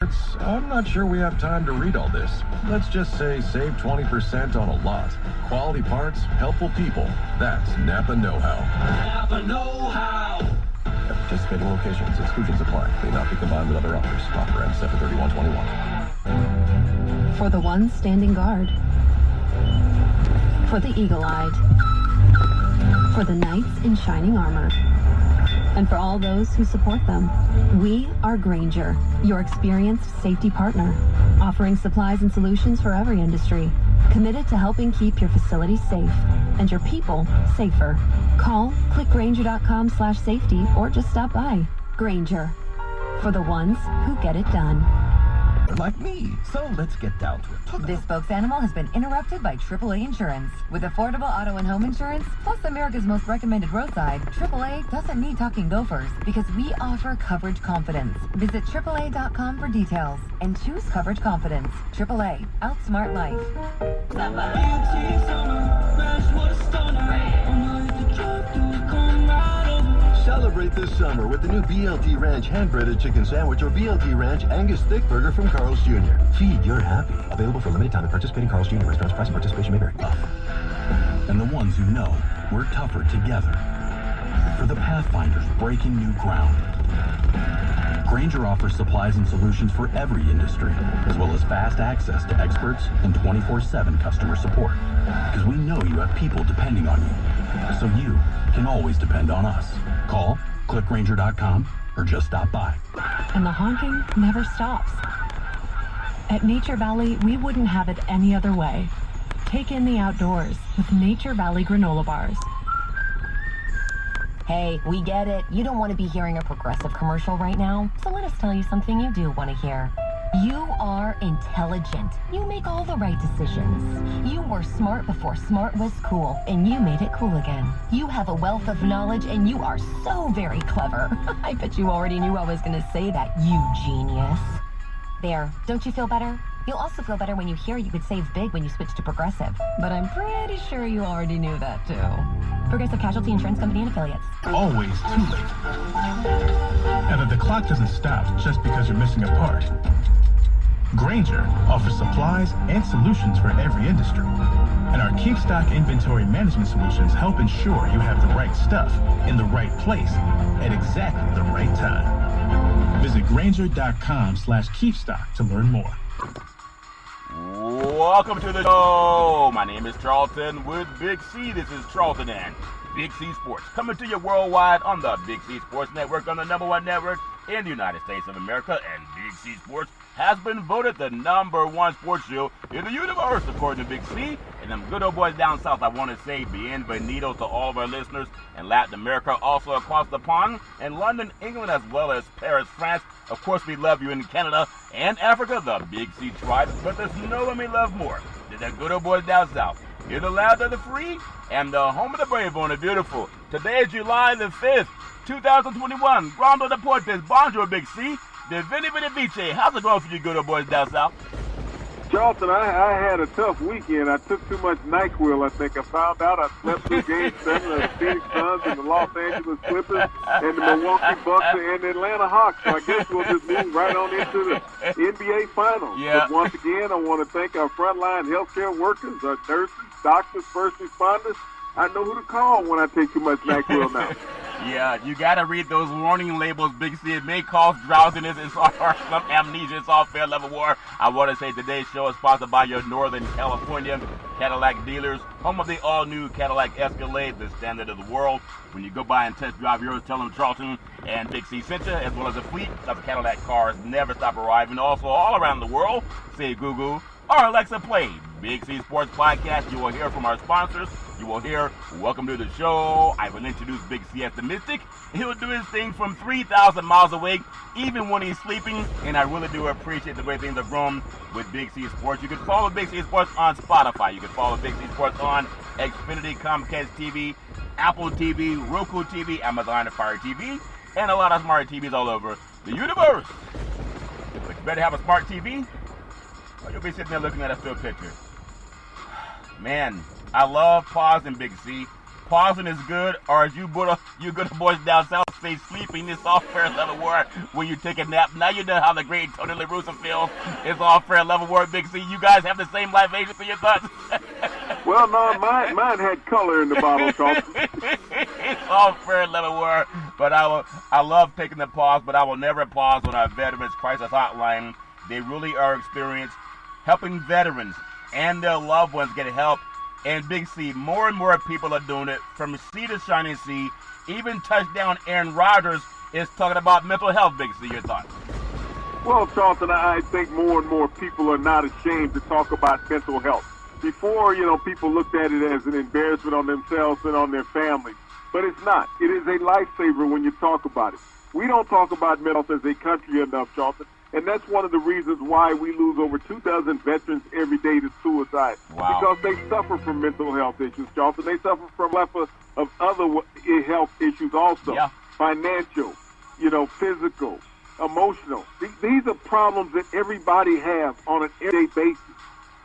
I'm not sure we have time to read all this. Let's just say save 20% on a lot. Quality parts, helpful people. That's Napa Know-How. Napa Know-How. At participating locations, exclusions apply. May not be combined with other offers. Offer ends 7/31/21. For the ones standing guard. For the eagle-eyed. For the knights in shining armor. And for all those who support them. We are Grainger, your experienced safety partner, offering supplies and solutions for every industry, committed to helping keep your facilities safe and your people safer. Call clickgrainger.com/safety or just stop by. Grainger, for the ones who get it done. Like me. So let's get down to it. This spokes animal has been interrupted by AAA Insurance. With affordable auto and home insurance, plus America's most recommended roadside, AAA doesn't need talking gophers because we offer coverage confidence. Visit AAA.com for details and choose coverage confidence. AAA, outsmart life. Celebrate this summer with the new BLT Ranch hand-breaded chicken sandwich or BLT Ranch Angus Thick Burger from Carl's Jr. Feed your happy. Available for limited time at participating Carl's Jr. restaurants. Price and participation may vary. And the ones who know we're tougher together. For the Pathfinders breaking new ground. Grainger offers supplies and solutions for every industry, as well as fast access to experts and 24/7 customer support. Because we know you have people depending on you, so you can always depend on us. Call, clickgrainger.com, or just stop by. And the honking never stops. At Nature Valley, we wouldn't have it any other way. Take in the outdoors with Nature Valley granola bars. Hey, we get it. You don't want to be hearing a Progressive commercial right now, so let us tell you something you do want to hear. You are intelligent. You make all the right decisions. You were smart before smart was cool, and you made it cool again. You have a wealth of knowledge, and you are so very clever. I bet you already knew I was going to say that, you genius. There, don't you feel better? You'll also feel better when you hear you could save big when you switch to Progressive. But I'm pretty sure you already knew that, too. Progressive Casualty Insurance Company and Affiliates. Always too late. Now that the clock doesn't stop just because you're missing a part. Grainger offers supplies and solutions for every industry. And our Keep Stock inventory management solutions help ensure you have the right stuff in the right place at exactly the right time. Visit Grainger.com/keepstock to learn more. Welcome to the show. My name is Charlton with Big C. This is Charlton and Big C Sports, coming to you worldwide on the Big C Sports Network, on the #1 network in the United States of America. And Big C Sports has been voted the #1 sports show in the universe, according to Big C. And them good old boys down south, I want to say bienvenido to all of our listeners in Latin America, also across the pond, in London, England, as well as Paris, France. Of course, we love you in Canada and Africa, the Big C tribe, but there's no one we love more than the good old boys down south. You're the land of the free and the home of the brave and the beautiful. Today is July the 5th, 2021. Grande Deportes, bonjour, Big C. The Vinny Vice. How's it going for you good old boys down south? Charlton, I had a tough weekend. I took too much NyQuil, I think. I found out I slept through Game 7 of the Phoenix Suns and the Los Angeles Clippers and the Milwaukee Bucks and the Atlanta Hawks. So I guess we'll just move right on into the NBA Finals. Yeah. But once again, I want to thank our frontline healthcare workers, our nurses, doctors, first responders. I know who to call when I take too much NyQuil now. Yeah, you got to read those warning labels, Big C. It may cause drowsiness or some amnesia. It's all fair level war. I want to say today's show is sponsored by your Northern California Cadillac dealers, home of the all-new Cadillac Escalade, the standard of the world. When you go by and test drive yours, tell them Charlton and Big C sent you, as well as a fleet of Cadillac cars never stop arriving. Also, all around the world, say Google or Alexa play Big C Sports Podcast. You will hear from our sponsors. You will hear, welcome to the show. I will introduce Big C as the Mystic. He'll do his thing from 3,000 miles away, even when he's sleeping. And I really do appreciate the way things have grown with Big C Sports. You can follow Big C Sports on Spotify. You can follow Big C Sports on Xfinity, Comcast TV, Apple TV, Roku TV, Amazon and Fire TV, and a lot of smart TVs all over the universe. But you better have a smart TV, or you'll be sitting there looking at a still picture. Man, I love pausing, Big C, pausing is good, or as you good boys down south say, sleeping is all fair level war when you take a nap. Now you know how the great Tony La Russa feels. It's all fair level war, Big C. You guys have the same libation for your thoughts? Well, no, mine had color in the bottle, Charlton. It's all fair level war, but I love taking the pause, but I will never pause on our Veterans Crisis Hotline. They really are experienced helping veterans and their loved ones get help. And Big C, more and more people are doing it, from sea to shining sea. Even touchdown Aaron Rodgers is talking about mental health. Big C, your thoughts? Well, Charlton, I think more and more people are not ashamed to talk about mental health. Before, people looked at it as an embarrassment on themselves and on their families. But it's not. It is a lifesaver when you talk about it. We don't talk about mental health as a country enough, Charlton. And that's one of the reasons why we lose over 2,000 veterans every day to suicide. Wow. Because they suffer from mental health issues, Charlton. They suffer from level of other health issues also. Yeah. Financial, physical, emotional. These are problems that everybody has on an everyday basis.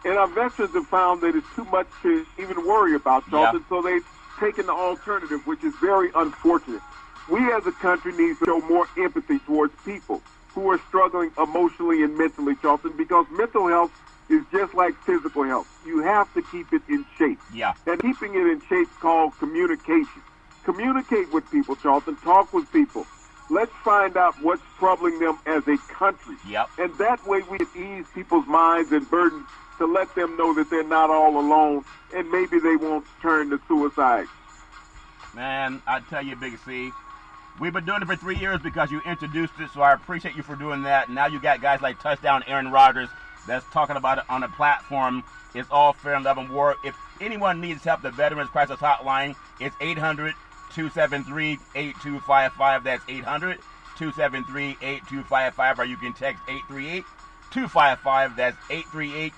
And our veterans have found that it's too much to even worry about, Charlton. Yeah. So they've taken the alternative, which is very unfortunate. We as a country need to show more empathy towards people who are struggling emotionally and mentally, Charlton, because mental health is just like physical health. You have to keep it in shape. Yeah. And keeping it in shape is called communication. Communicate with people, Charlton. Talk with people. Let's find out what's troubling them as a country. Yep. And that way we can ease people's minds and burdens to let them know that they're not all alone, and maybe they won't turn to suicide. Man, I tell you, Big C, we've been doing it for 3 years because you introduced it, so I appreciate you for doing that. Now you got guys like Touchdown Aaron Rodgers that's talking about it on a platform. It's all fair and love war. If anyone needs help, the Veterans Crisis Hotline, it's 800-273-8255. That's 800-273-8255, or you can text 838-255. That's 838-255.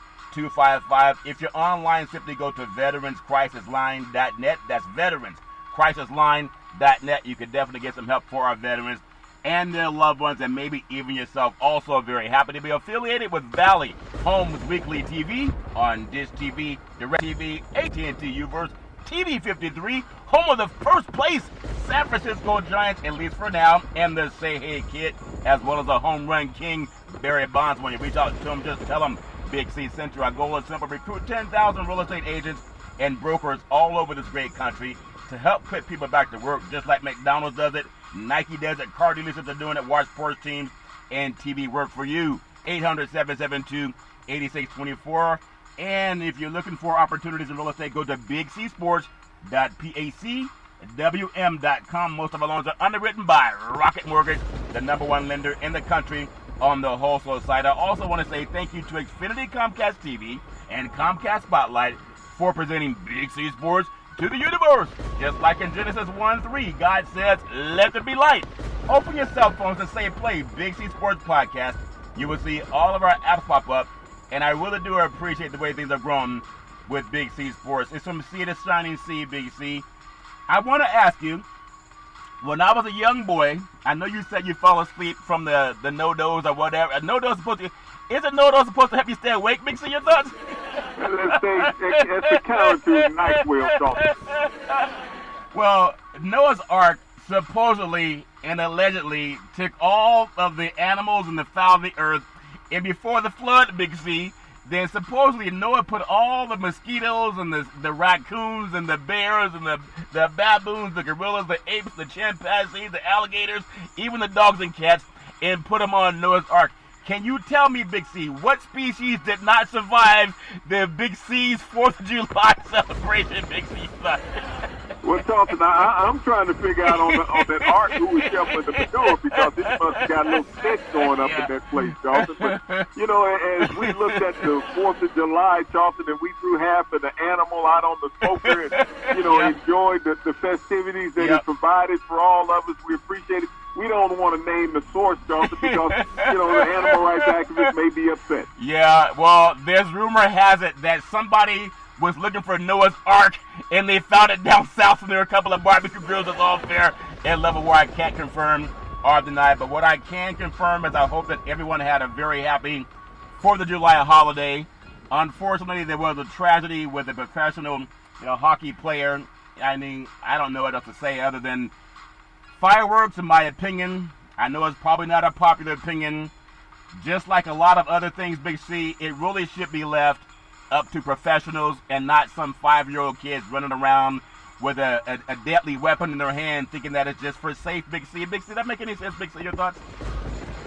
If you're online, simply go to veteranscrisisline.net. That's veteranscrisisline.net. You can definitely get some help for our veterans and their loved ones, and maybe even yourself. Also very happy to be affiliated with Valley Homes Weekly TV on Dish TV, DirecTV, AT&T Uverse, TV 53, home of the first place San Francisco Giants, at least for now, and the Say Hey Kid, as well as the home run king, Barry Bonds. When you reach out to him, just tell him Big C sent you. Our goal is simple: recruit 10,000 real estate agents and brokers all over this great country to help put people back to work, just like McDonald's does it, Nike does it, car dealerships are doing it, watch sports teams and TV work for you. 800-772-8624. And if you're looking for opportunities in real estate, go to bigcsports.pacwm.com. Most of our loans are underwritten by Rocket Mortgage, the #1 lender in the country on the wholesale side. I also want to say thank you to Xfinity Comcast TV and Comcast Spotlight for presenting Big C Sports to the universe. Just like in Genesis 1:3, God says, let there be light. Open your cell phones and say play Big C Sports Podcast. You will see all of our apps pop up, and I really do appreciate the way things have grown with Big C Sports. It's from sea to shining sea, Big C. I want to ask you, when I was a young boy, I know you said you fell asleep from the no-dose or whatever. A no-dose supposed to, is a no-dose supposed to help you stay awake, Big C? Your thoughts? It's a counter to NyQuil, Charlton. Well, Noah's Ark supposedly and allegedly took all of the animals and the fowl of the earth, and before the flood, Big C, then supposedly Noah put all the mosquitoes and the raccoons and the bears and the baboons, the gorillas, the apes, the chimpanzees, the alligators, even the dogs and cats, and put them on Noah's Ark. Can you tell me, Big C, what species did not survive the Big C's 4th of July celebration, Big C? Well, Charlton, I'm trying to figure out on that ark who was shuffling the manure, because it must have got a little stench going up in that place, Charlton. But, as we looked at the 4th of July, Charlton, and we threw half of the animal out on the smoker and, enjoyed the festivities that it provided for all of us. We appreciate it. We don't want to name the source, Charlton, because, the animal rights activists may be upset. Yeah, well, there's rumor has it that somebody was looking for Noah's Ark, and they found it down south, and there were a couple of barbecue grills. That's all fair and level where I can't confirm or deny. But what I can confirm is I hope that everyone had a very happy 4th of July holiday. Unfortunately, there was a tragedy with a professional hockey player I mean, I don't know what else to say other than fireworks, in my opinion. I know it's probably not a popular opinion. Just like a lot of other things, Big C, it really should be left up to professionals and not some 5-year-old kids running around with a deadly weapon in their hand thinking that it's just for safe, Big C. Big C, that make any sense, Big C? Your thoughts?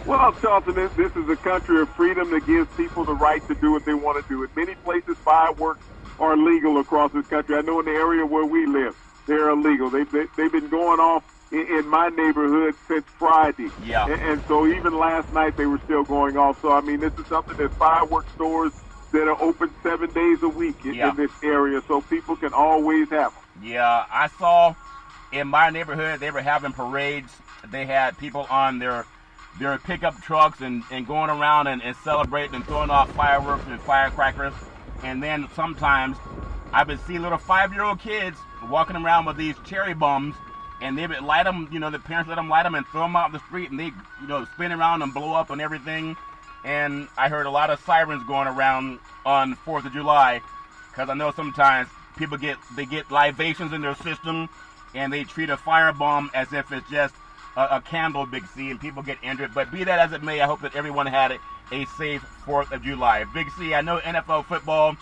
Well, Charlton, this is a country of freedom that gives people the right to do what they want to do. In many places, fireworks are legal across this country. I know in the area where we live, they're illegal. They've been going off in my neighborhood since Friday. Yeah. And so even last night they were still going off. So, I mean, this is something that fireworks stores that are open 7 days a week in this area, so people can always have them. Yeah, I saw in my neighborhood they were having parades. They had people on their pickup trucks and going around and celebrating and throwing off fireworks and firecrackers. And then sometimes I would see little 5-year-old kids walking around with these cherry bombs, and they would light them, the parents let them light them and throw them out in the street, and they, spin around and blow up and everything. And I heard a lot of sirens going around on 4th of July, because I know sometimes people get libations in their system, and they treat a firebomb as if it's just a candle, Big C, and people get injured. But be that as it may, I hope that everyone had a safe 4th of July. Big C, I know NFL football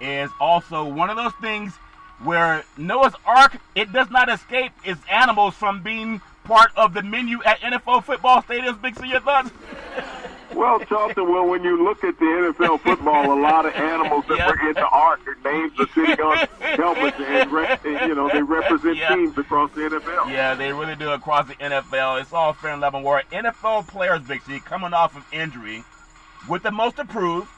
is also one of those things where Noah's Ark, it does not escape its animals from being part of the menu at NFL football stadiums. Big C, your thoughts? Well, Charlton, when you look at the NFL football, a lot of animals that were in the ark, their names are sitting on helmets, and they represent teams across the NFL. Yeah, they really do across the NFL. It's all fair and level war. NFL players, Big C, coming off of injury, with the most approved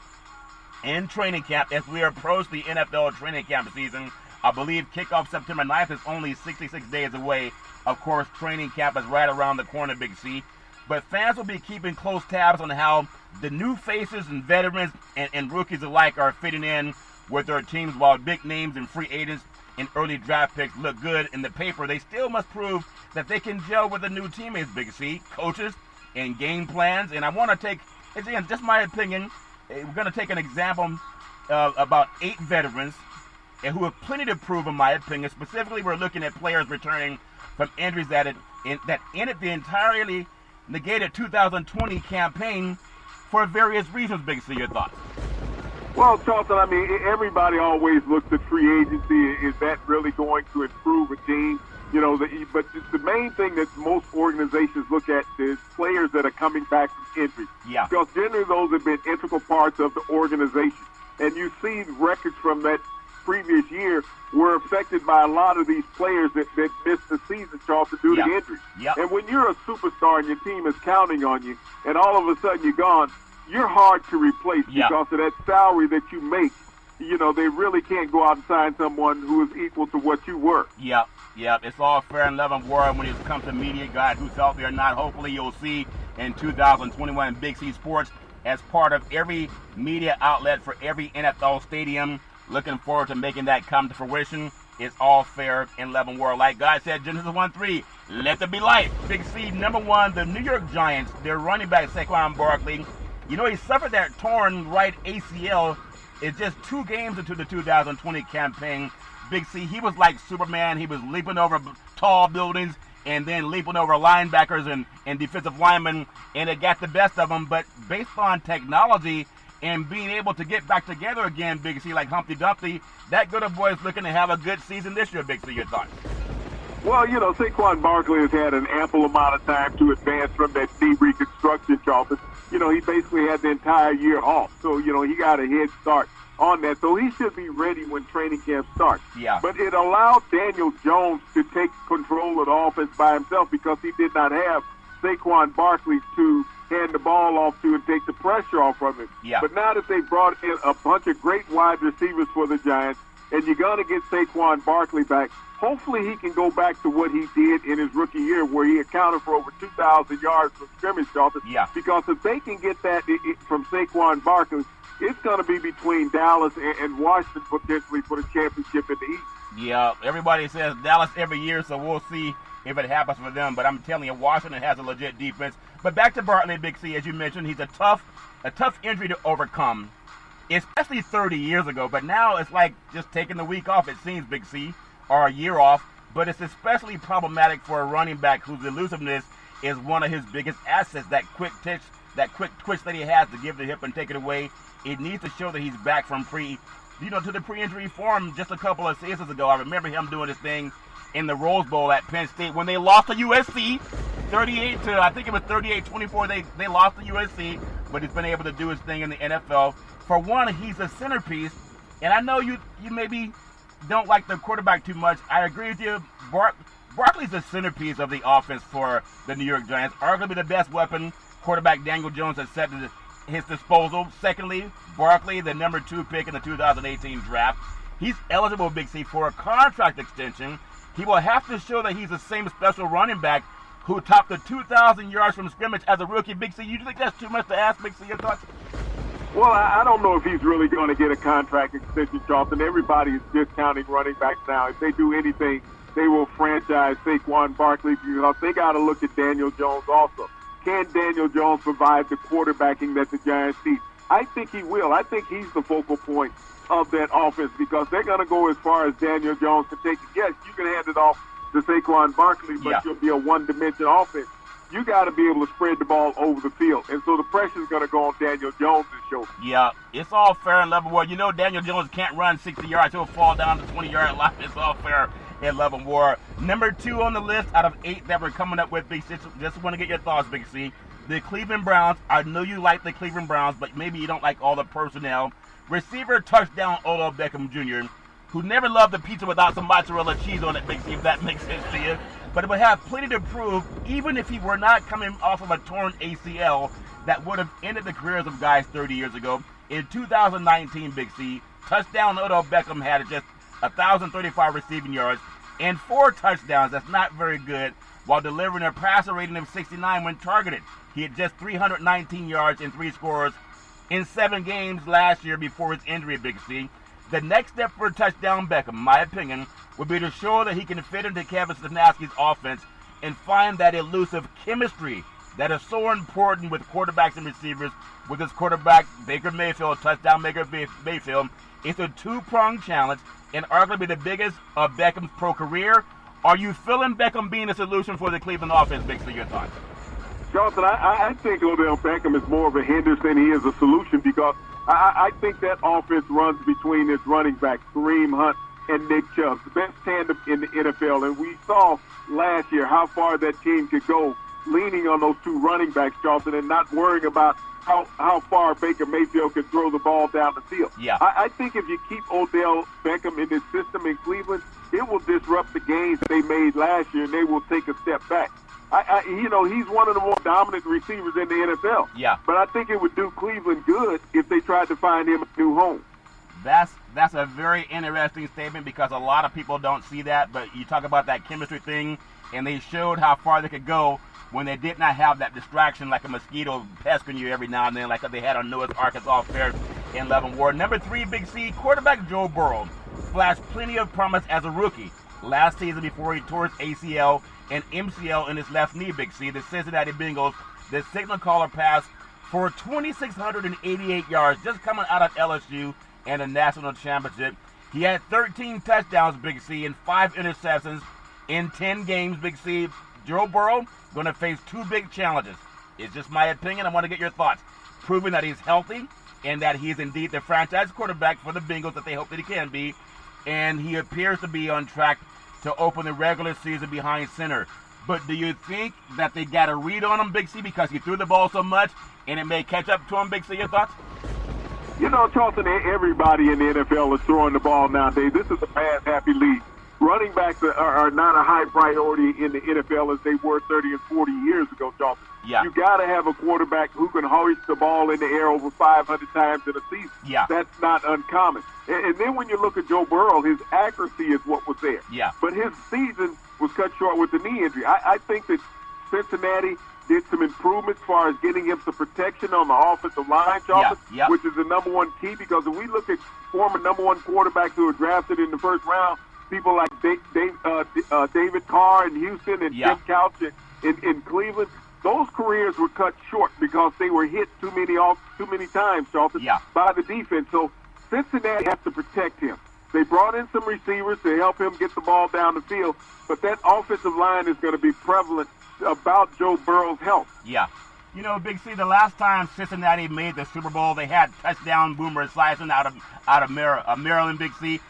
in training camp as we approach the NFL training camp season. I believe kickoff September 9th is only 66 days away. Of course, training camp is right around the corner, Big C. But fans will be keeping close tabs on how the new faces and veterans and rookies alike are fitting in with their teams, while big names and free agents and early draft picks look good in the paper. They still must prove that they can gel with the new teammates, Big C, coaches, and game plans. And I want to take, again, just my opinion, we're going to take an example of about 8 veterans who have plenty to prove, in my opinion. Specifically, we're looking at players returning from injuries that ended the entirely negated 2020 campaign for various reasons. Big C, your thoughts? Well, Charlton, I mean, everybody always looks at free agency. Is that really going to improve a team? But the main thing that most organizations look at is players that are coming back from injury. Yeah. Because generally those have been integral parts of the organization. And you see records from that previous year were affected by a lot of these players that missed the season, Charlton, due to injury. Yep. And when you're a superstar and your team is counting on you, and all of a sudden you're gone, you're hard to replace because of that salary that you make. They really can't go out and sign someone who is equal to what you were. Yep. It's all fair and level war when it comes to media guys who's healthy or not. Hopefully you'll see in 2021 Big C Sports as part of every media outlet for every NFL stadium. Looking forward to making that come to fruition. It's all fair and level war. Like God said, Genesis 1:3, let there be light. Big C, number 1, the New York Giants, their running back Saquon Barkley. He suffered that torn right ACL. It's just 2 games into the 2020 campaign. Big C, he was like Superman. He was leaping over tall buildings and then leaping over linebackers and defensive linemen, and it got the best of him. But based on technology and being able to get back together again, Big C, like Humpty Dumpty, that good boy is looking to have a good season this year, Big C. Your thoughts? Well, Saquon Barkley has had an ample amount of time to advance from that knee reconstruction, Charlton. He basically had the entire year off. So, he got a head start on that. So he should be ready when training camp starts. Yeah. But it allowed Daniel Jones to take control of the offense by himself because he did not have Saquon Barkley to hand the ball off to and take the pressure off from him. Yeah. But now that they brought in a bunch of great wide receivers for the Giants, and you're going to get Saquon Barkley back, hopefully he can go back to what he did in his rookie year where he accounted for over 2,000 yards from scrimmage, Charlton. Yeah. Because if they can get that from Saquon Barkley, it's going to be between Dallas and Washington potentially for the championship in the East. Yeah, everybody says Dallas every year, so we'll see if it happens for them. But I'm telling you, Washington has a legit defense. But back to Barkley, Big C, as you mentioned, he's a tough injury to overcome, especially 30 years ago. But now it's like just taking the week off, it seems, Big C. or a year off, but it's especially problematic for a running back whose elusiveness is one of his biggest assets. That quick twitch that he has to give the hip and take it away. It needs to show that he's back from to the pre-injury form just a couple of seasons ago. I remember him doing his thing in the Rose Bowl at Penn State when they lost to USC, 38-24. They lost to USC, but he's been able to do his thing in the NFL. For one, he's a centerpiece, and I know you maybe don't like the quarterback too much. I agree with you. Barkley's the centerpiece of the offense for the New York Giants. Arguably the best weapon quarterback Daniel Jones has set to his disposal. Secondly, Barkley, the number 2 pick in the 2018 draft. He's eligible, Big C, for a contract extension. He will have to show that he's the same special running back who topped the 2,000 yards from scrimmage as a rookie. Big C, you think that's too much to ask? Big C, your thoughts? Well, I don't know if he's really going to get a contract extension, Charlton. Everybody is discounting running backs now. If they do anything, they will franchise Saquon Barkley because they got to look at Daniel Jones also. Can Daniel Jones provide the quarterbacking that the Giants need? I think he will. I think he's the focal point of that offense because they're going to go as far as Daniel Jones can take it. Yes, you can hand it off to Saquon Barkley, but you'll be a one-dimensional offense. You got to be able to spread the ball over the field. And so the pressure is going to go on Daniel Jones' shoulder. Yeah, it's all fair and level war. You know Daniel Jones can't run 60 yards. He'll fall down the 20-yard line. It's all fair and level war. Number 2 on the list out of 8 that we're coming up with, Big C. Just want to get your thoughts, Big C. The Cleveland Browns. I know you like the Cleveland Browns, but maybe you don't like all the personnel. Receiver touchdown Odell Beckham Jr., who never loved the pizza without some mozzarella cheese on it, Big C, if that makes sense to you. But it would have plenty to prove, even if he were not coming off of a torn ACL that would have ended the careers of guys 30 years ago. In 2019, Big C, touchdown Odell Beckham had just 1,035 receiving yards and 4 touchdowns. That's not very good, while delivering a passer rating of 69 when targeted. He had just 319 yards and 3 scores in 7 games last year before his injury, Big C. The next step for touchdown Beckham, in my opinion, would be to show that he can fit into Kevin Stefanski's offense and find that elusive chemistry that is so important with quarterbacks and receivers. With his quarterback, Baker Mayfield, touchdown Baker Mayfield, it's a 2-pronged challenge and arguably the biggest of Beckham's pro career. Are you feeling Beckham being a solution for the Cleveland offense, Big C? Your thoughts? Charlton, I think Odell Beckham is more of a hindrance than he is a solution because I think that offense runs between its running backs, Kareem Hunt and Nick Chubb, the best tandem in the NFL. And we saw last year how far that team could go leaning on those 2 running backs, Charlton, and not worrying about how far Baker Mayfield could throw the ball down the field. Yeah. I think if you keep Odell Beckham in this system in Cleveland, it will disrupt the gains they made last year, and they will take a step back. He's one of the more dominant receivers in the NFL. Yeah. But I think it would do Cleveland good if they tried to find him a new home. That's a very interesting statement because a lot of people don't see that. But you talk about that chemistry thing, and they showed how far they could go when they did not have that distraction like a mosquito pestering you every now and then, like they had on Noah's Ark. It's all fair in Leaven Ward. Number 3, Big C, quarterback Joe Burrow flashed plenty of promise as a rookie last season before he tore his ACL and MCL in his left knee, Big C. The Cincinnati Bengals, the signal caller pass for 2,688 yards just coming out of LSU and a national championship. He had 13 touchdowns, Big C, and 5 interceptions in 10 games, Big C. Joe Burrow going to face 2 big challenges. It's just my opinion. I want to get your thoughts. Proving that he's healthy and that he is indeed the franchise quarterback for the Bengals that they hope that he can be. And he appears to be on track to open the regular season behind center. But do you think that they got a read on him, Big C, because he threw the ball so much and it may catch up to him, Big C? Your thoughts? You know, Charlton, everybody in the NFL is throwing the ball nowadays. This is a pass-happy league. Running backs are not a high priority in the NFL as they were 30 and 40 years ago, Charlton. Yeah. You got to have a quarterback who can hoist the ball in the air over 500 times in a season. Yeah. That's not uncommon. And then when you look at Joe Burrow, his accuracy is what was there. Yeah. But his season was cut short with the knee injury. I think that Cincinnati did some improvements as far as getting him some protection on the offensive line, Charlton, which is the number one key, because if we look at former number one quarterbacks who were drafted in the first round, people like David Carr in Houston and Tim Couch in Cleveland, those careers were cut short because they were hit too many times, Charlton, by the defense. So Cincinnati has to protect him. They brought in some receivers to help him get the ball down the field, but that offensive line is going to be prevalent about Joe Burrow's health. Yeah. You know, Big C, the last time Cincinnati made the Super Bowl, they had touchdown Boomer Esiason out of Maryland, Big C.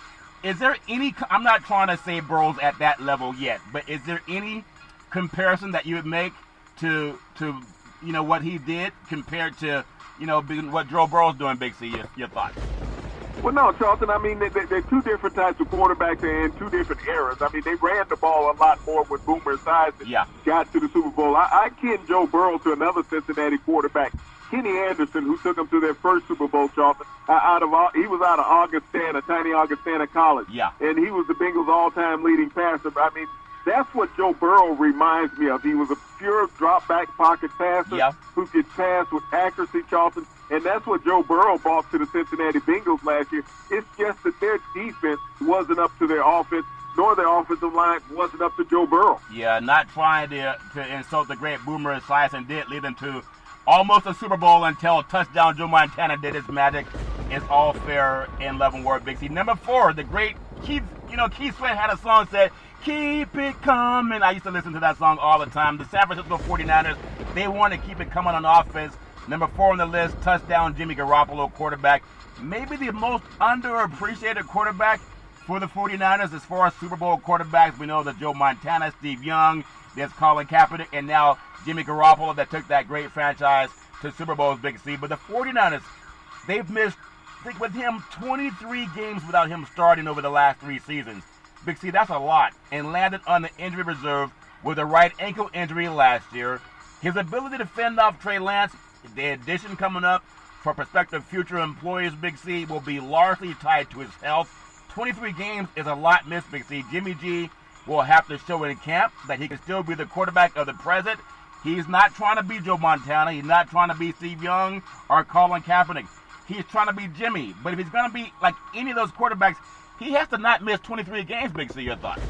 Is there any, I'm not trying to say Burrow's at that level yet, but is there any comparison that you would make to you know, what he did compared to, you know, what Joe Burrow's doing, Big C? Your thoughts? Well, no, Charlton, I mean, they're two different types of quarterbacks in two different eras. I mean, they ran the ball a lot more when Boomer Esiason got to the Super Bowl. I kin Joe Burrow to another Cincinnati quarterback, Kenny Anderson, who took them to their first Super Bowl, Charlton. He was out of Augustana, tiny Augustana College. Yeah. And he was the Bengals' all-time leading passer. I mean, that's what Joe Burrow reminds me of. He was a pure drop-back pocket passer who could pass with accuracy, Charlton. And that's what Joe Burrow brought to the Cincinnati Bengals last year. It's just that their defense wasn't up to their offense, nor their offensive line wasn't up to Joe Burrow. Yeah, not trying to insult the great Boomer Esiason did lead them to almost a Super Bowl until touchdown Joe Montana did his magic. It's all fair in Leavenworth, Big C. Number 4, the great Keith Sweat had a song that said, "Keep it coming." I used to listen to that song all the time. The San Francisco 49ers, they want to keep it coming on offense. Number 4 on the list, touchdown Jimmy Garoppolo, quarterback. Maybe the most underappreciated quarterback for the 49ers as far as Super Bowl quarterbacks. We know that Joe Montana, Steve Young, there's Colin Kaepernick, and now Jimmy Garoppolo that took that great franchise to Super Bowl's, Big C. But the 49ers, they've missed, I think with him, 23 games without him starting over the last 3 seasons. Big C, that's a lot, and landed on the injury reserve with a right ankle injury last year. His ability to fend off Trey Lance, the addition coming up for prospective future employees, Big C, will be largely tied to his health. 23 games is a lot missed, Big C. Jimmy G will have to show in camp that he can still be the quarterback of the present. He's not trying to be Joe Montana. He's not trying to be Steve Young or Colin Kaepernick. He's trying to be Jimmy. But if he's going to be like any of those quarterbacks, he has to not miss 23 games, Big C. Your thoughts?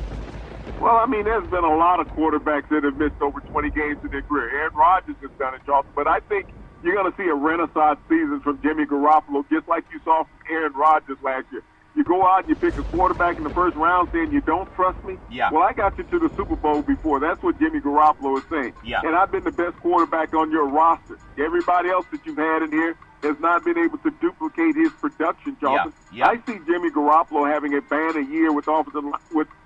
Well, I mean, there's been a lot of quarterbacks that have missed over 20 games in their career. Aaron Rodgers has done it, Charlton. But I think you're going to see a renaissance season from Jimmy Garoppolo, just like you saw from Aaron Rodgers last year. You go out and you pick a quarterback in the first round saying you don't trust me? Yeah. Well, I got you to the Super Bowl before. That's what Jimmy Garoppolo is saying. Yeah. And I've been the best quarterback on your roster. Everybody else that you've had in here has not been able to duplicate his production, Charlton. Yeah. I see Jimmy Garoppolo having a banner year with the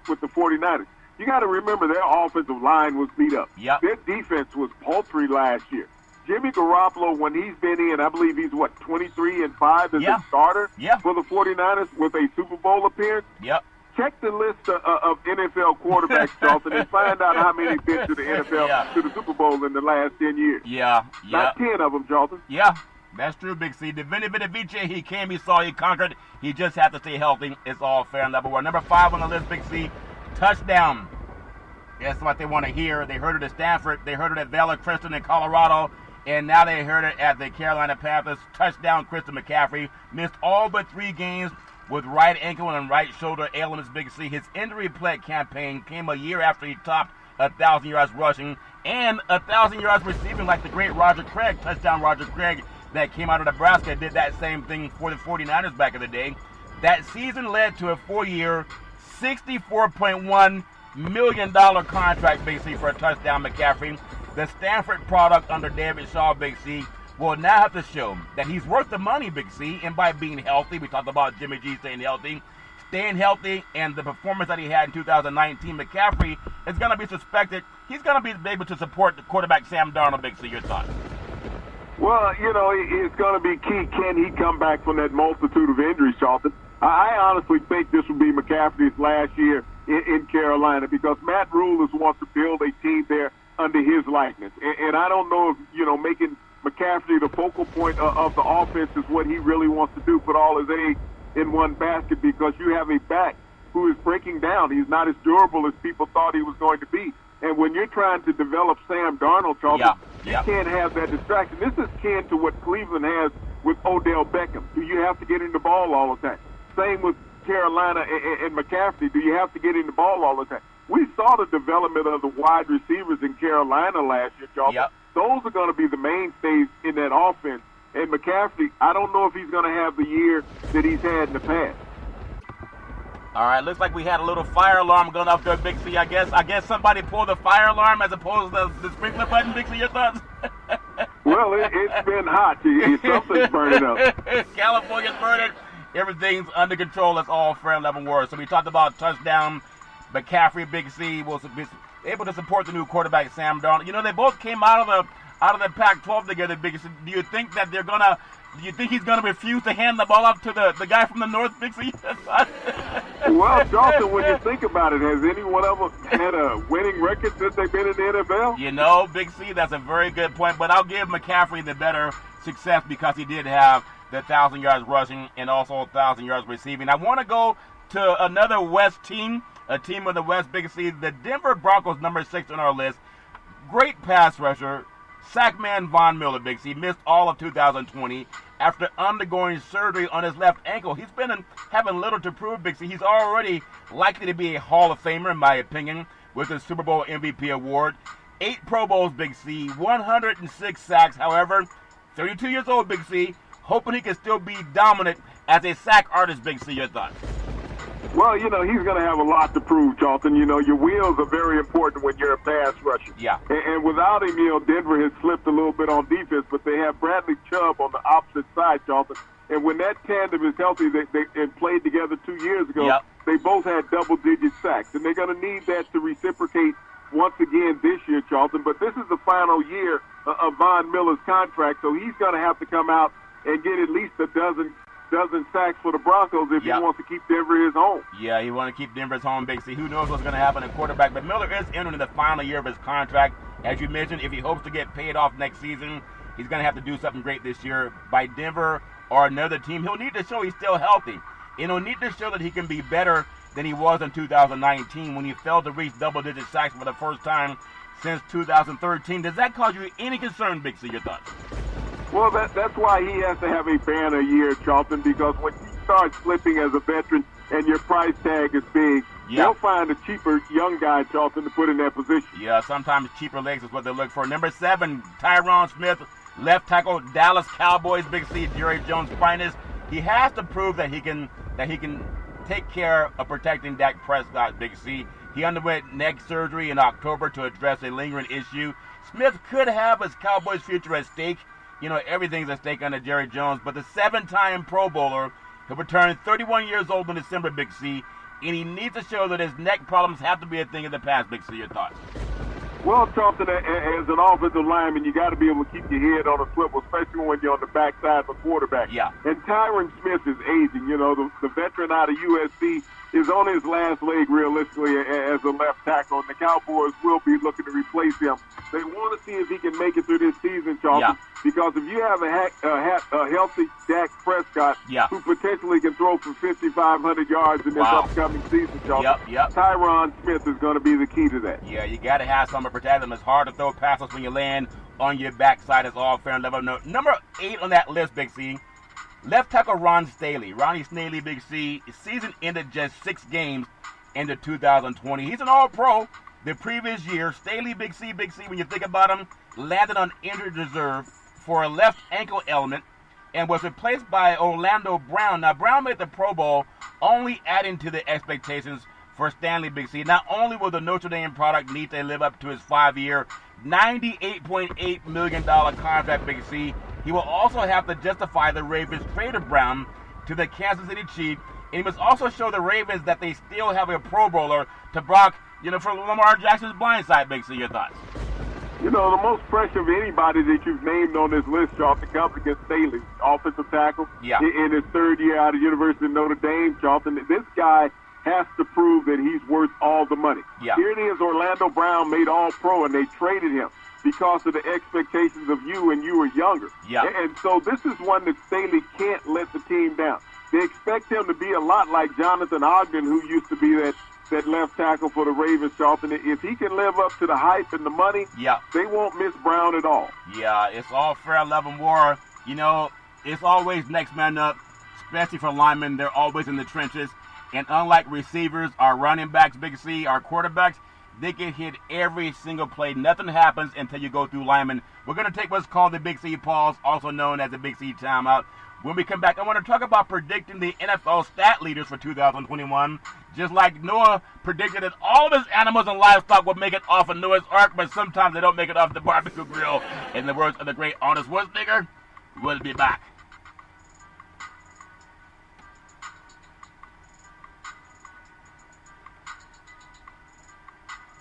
49ers. You got to remember their offensive line was beat up. Yep. Their defense was paltry last year. Jimmy Garoppolo, when he's been in, I believe he's, 23-5 as a starter for the 49ers with a Super Bowl appearance? Yep. Check the list of NFL quarterbacks, Charlton, and find out how many been to the NFL, to the Super Bowl in the last 10 years. Not 10 of them, Charlton. Yeah, that's true, Big C. Vinny Vice, he came, he saw, he conquered. He just had to stay healthy. It's all fair and level. Number 5 on the list, Big C, touchdown. That's what they want to hear. They heard it at Stanford. They heard it at Valor Christian in Colorado. And now they heard it at the Carolina Panthers. Touchdown, Christian McCaffrey. Missed all but 3 games with right ankle and right shoulder ailments, Big C. His injury-plagued campaign came a year after he topped 1,000 yards rushing and 1,000 yards receiving, like the great Roger Craig, touchdown Roger Craig, that came out of Nebraska, did that same thing for the 49ers back in the day. That season led to a 4-year, $64.1 million contract, Big C, for a touchdown, McCaffrey. The Stanford product under David Shaw, Big C, will now have to show that he's worth the money, Big C, and by being healthy, we talked about Jimmy G staying healthy, and the performance that he had in 2019, McCaffrey is going to be suspected. He's going to be able to support the quarterback Sam Darnold, Big C. Your thoughts? Well, it's going to be key. Can he come back from that multitude of injuries, Charlton? I honestly think this will be McCaffrey's last year in Carolina because Matt Rule wants to build a team there under his likeness. And I don't know if, making McCaffrey the focal point of the offense is what he really wants to do, put all his eggs in one basket, because you have a back who is breaking down. He's not as durable as people thought he was going to be. And when you're trying to develop Sam Darnold, Charlton, you can't have that distraction. This is kin to what Cleveland has with Odell Beckham. Do you have to get in the ball all the time? Same with Carolina and McCaffrey. Do you have to get in the ball all the time? We saw the development of the wide receivers in Carolina last year, Charlton. Those are going to be the mainstays in that offense. And McCaffrey, I don't know if he's going to have the year that he's had in the past. All right, looks like we had a little fire alarm going off there, Big C. I guess somebody pulled the fire alarm as opposed to the sprinkler button, Big C. Your thoughts? Well, it's been hot. Something's burning up. California's burning. Everything's under control. That's all fair and level war. So we talked about touchdown. McCaffrey, Big C, will be able to support the new quarterback, Sam Darnold. You know, they both came out of the Pac-12 together, Big C. Do you think that do you think he's going to refuse to hand the ball up to the guy from the North, Big C? Well, Dalton, when you think about it, has any one of them had a winning record since they've been in the NFL? You know, Big C, that's a very good point. But I'll give McCaffrey the better success because he did have the 1,000 yards rushing and also 1,000 yards receiving. I want to go to another West team, a team of the West, Big C, the Denver Broncos, number 6 on our list. Great pass rusher. Sackman Von Miller, Big C, missed all of 2020 after undergoing surgery on his left ankle. He's been having little to prove, Big C. He's already likely to be a Hall of Famer, in my opinion, with his Super Bowl MVP award. 8 Pro Bowls, Big C, 106 sacks. However, 32 years old, Big C, hoping he can still be dominant as a sack artist, Big C. Your thoughts? Well, he's going to have a lot to prove, Charlton. Your wheels are very important when you're a pass rusher. Yeah. And without him, Denver has slipped a little bit on defense, but they have Bradley Chubb on the opposite side, Charlton. And when that tandem is healthy, they played together 2 years ago, yep. They both had double-digit sacks. And they're going to need that to reciprocate once again this year, Charlton. But this is the final year of Von Miller's contract, so he's going to have to come out and get at least a dozen sacks for the Broncos if yep. he wants to keep Denver his home. Yeah, he wants to keep Denver his home, Big C. Who knows what's going to happen at quarterback? But Miller is entering the final year of his contract. As you mentioned, if he hopes to get paid off next season, he's going to have to do something great this year by Denver or another team. He'll need to show he's still healthy. And he'll need to show that he can be better than he was in 2019 when he failed to reach double-digit sacks for the first time since 2013. Does that cause you any concern, Big C? Your thoughts? Well, that's why he has to have a banner year, Charlton, because when you start slipping as a veteran and your price tag is big, they'll find a cheaper young guy, Charlton, to put in that position. Yeah, sometimes cheaper legs is what they look for. Number 7, Tyron Smith, left tackle, Dallas Cowboys, Big C, Jerry Jones' finest. He has to prove that he can take care of protecting Dak Prescott, Big C. He underwent neck surgery in October to address a lingering issue. Smith could have his Cowboys' future at stake. Everything's at stake under Jerry Jones, but the 7-time Pro Bowler, he'll return 31 years old in December, Big C, and he needs to show that his neck problems have to be a thing of the past, Big C. Your thoughts? Well, Charlton, as an offensive lineman, you got to be able to keep your head on a swivel, especially when you're on the backside of a quarterback. Yeah. And Tyron Smith is aging. The veteran out of USC is on his last leg, realistically, as a left tackle, and the Cowboys will be looking to replace him. They want to see if he can make it through this season, Charlton, because if you have a healthy Dak Prescott who potentially can throw for 5,500 yards in this upcoming season, Charlton, Tyron Smith is going to be the key to that. Yeah, you got to have someone to protect them. It's hard to throw passes when you land on your backside. It's all fair and level. No, number 8 on that list, Big C, left tackle Ron Staley. Ronnie Staley, Big C, his season ended just 6 games into 2020. He's an all-pro. The previous year, Staley, Big C, when you think about him, landed on injured reserve for a left ankle ailment and was replaced by Orlando Brown. Now, Brown made the Pro Bowl, only adding to the expectations for Stanley, Big C. Not only will the Notre Dame product need to live up to his 5-year, $98.8 million contract, Big C, he will also have to justify the Ravens' trade of Brown to the Kansas City Chiefs, and he must also show the Ravens that they still have a Pro Bowler to block, for Lamar Jackson's blind side, Big C. Your thoughts? The most pressure of anybody that you've named on this list, Charlton, comes against Staley, offensive tackle, in his 3rd year out of University of Notre Dame, Charlton. This guy has to prove that he's worth all the money. Here it is, Orlando Brown made All-Pro, and they traded him because of the expectations of you, and you were younger. And so this is one that Staley can't let the team down. They expect him to be a lot like Jonathan Ogden, who used to be that left tackle for the Ravens, Charlton. If he can live up to the hype and the money, they won't miss Brown at all. Yeah, it's all fair level war. It's always next man up, especially for linemen. They're always in the trenches. And unlike receivers, our running backs, Big C, our quarterbacks, they get hit every single play. Nothing happens until you go through linemen. We're going to take what's called the Big C pause, also known as the Big C timeout. When we come back, I want to talk about predicting the NFL stat leaders for 2021. Just like Noah predicted that all of his animals and livestock would make it off of Noah's Ark, but sometimes they don't make it off the barbecue grill. In the words of the great Arnold Schwarzenegger, we'll be back.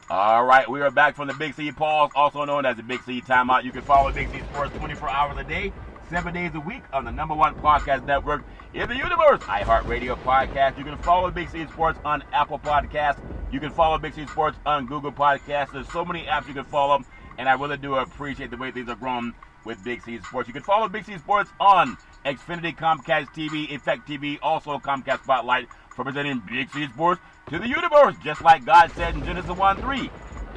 All right, we are back from the Big C Pause, also known as the Big C Timeout. You can follow Big C Sports 24 hours a day, 7 days a week on the #1 podcast network in the universe, iHeartRadio Podcast. You can follow Big C Sports on Apple Podcasts. You can follow Big C Sports on Google Podcasts. There's so many apps you can follow, and I really do appreciate the way things are growing with Big C Sports. You can follow Big C Sports on Xfinity, Comcast TV, Effect TV, also Comcast Spotlight, for presenting Big C Sports to the universe, just like God said in Genesis 1:3.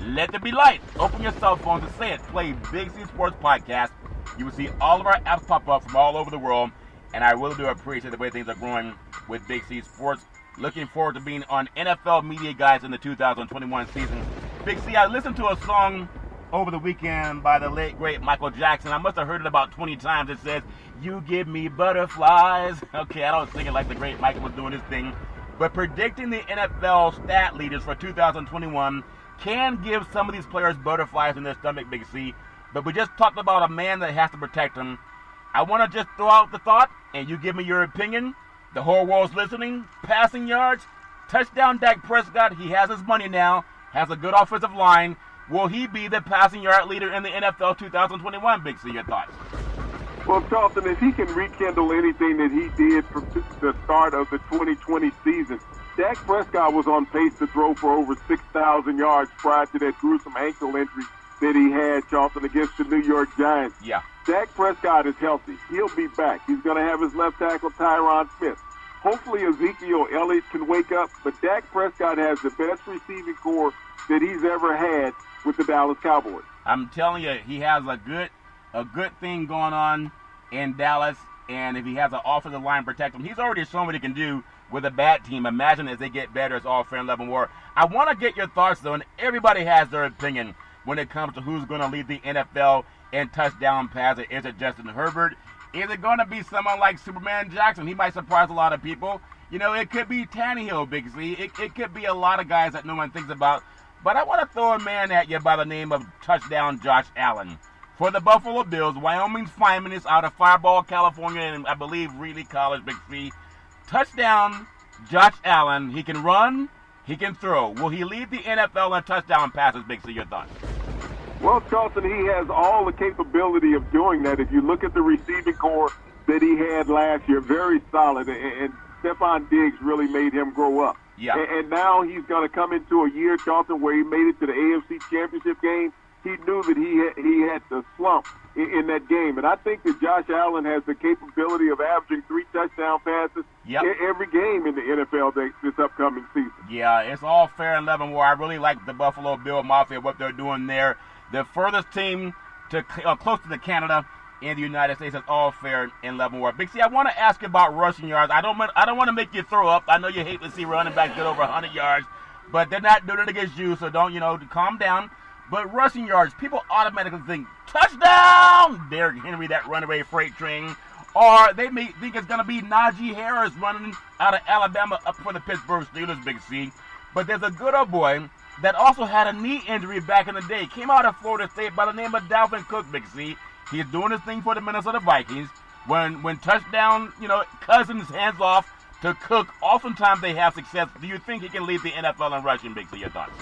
Let there be light. Open your cell phones and say it. Play Big C Sports Podcast. You will see all of our apps pop up from all over the world, and I really do appreciate the way things are growing with Big C Sports. Looking forward to being on NFL Media Guides in the 2021 season. Big C, I listened to a song over the weekend by the late, great Michael Jackson. I must have heard it about 20 times. It says, "You give me butterflies." Okay, I don't sing it like the great Michael was doing his thing. But predicting the NFL stat leaders for 2021 can give some of these players butterflies in their stomach, Big C. But we just talked about a man that has to protect them. I want to just throw out the thought, and you give me your opinion. The whole world's listening. Passing yards, touchdown Dak Prescott. He has his money now, has a good offensive line. Will he be the passing yard leader in the NFL 2021, Big C? Your thoughts? Well, Charlton, if he can rekindle anything that he did from the start of the 2020 season, Dak Prescott was on pace to throw for over 6,000 yards prior to that gruesome ankle injury that he had, Charlton, against the New York Giants. Yeah. Dak Prescott is healthy. He'll be back. He's going to have his left tackle, Tyron Smith. Hopefully Ezekiel Elliott can wake up, but Dak Prescott has the best receiving core that he's ever had with the Dallas Cowboys. I'm telling you, he has a good thing going on in Dallas, and if he has an offensive line protect him, he's already shown what he can do with a bad team. Imagine as they get better, it's all fair and level war. I want to get your thoughts, though, and everybody has their opinion when it comes to who's going to lead the NFL in touchdown passes. Is it Justin Herbert? Is it going to be someone like Superman Jackson? He might surprise a lot of people. You know, it could be Tannehill, Big Z. It could be a lot of guys that no one thinks about. But I want to throw a man at you by the name of touchdown Josh Allen. For the Buffalo Bills, Wyoming's finest out of Fireball, California, and I believe Reilly College, Big C. Touchdown Josh Allen. He can run, he can throw. Will he lead the NFL in touchdown passes, Big C? Your thoughts? Well, Charlton, he has all the capability of doing that. If you look at the receiving core that he had last year, very solid, and Stephon Diggs really made him grow up. Yeah. And now he's going to come into a year, Charlton, where he made it to the AFC Championship game. He knew that he had the slump in that game. And I think that Josh Allen has the capability of averaging 3 touchdown passes every game in the NFL this upcoming season. Yeah, it's all fair and level war. I really like the Buffalo Bill Mafia, what they're doing there. The furthest team to close to Canada in the United States is all fair and level war. Big C, I want to ask you about rushing yards. I don't want to make you throw up. I know you hate to see running backs get over 100 yards, but they're not doing it against you, so don't, calm down. But rushing yards, people automatically think, touchdown! Derrick Henry, that runaway freight train. Or they may think it's going to be Najee Harris running out of Alabama up for the Pittsburgh Steelers, Big C. But there's a good old boy that also had a knee injury back in the day. Came out of Florida State by the name of Dalvin Cook, Big C. He's doing his thing for the Minnesota Vikings. When touchdown, Cousins hands off to Cook, oftentimes they have success. Do you think he can lead the NFL in rushing, Big C? Your thoughts?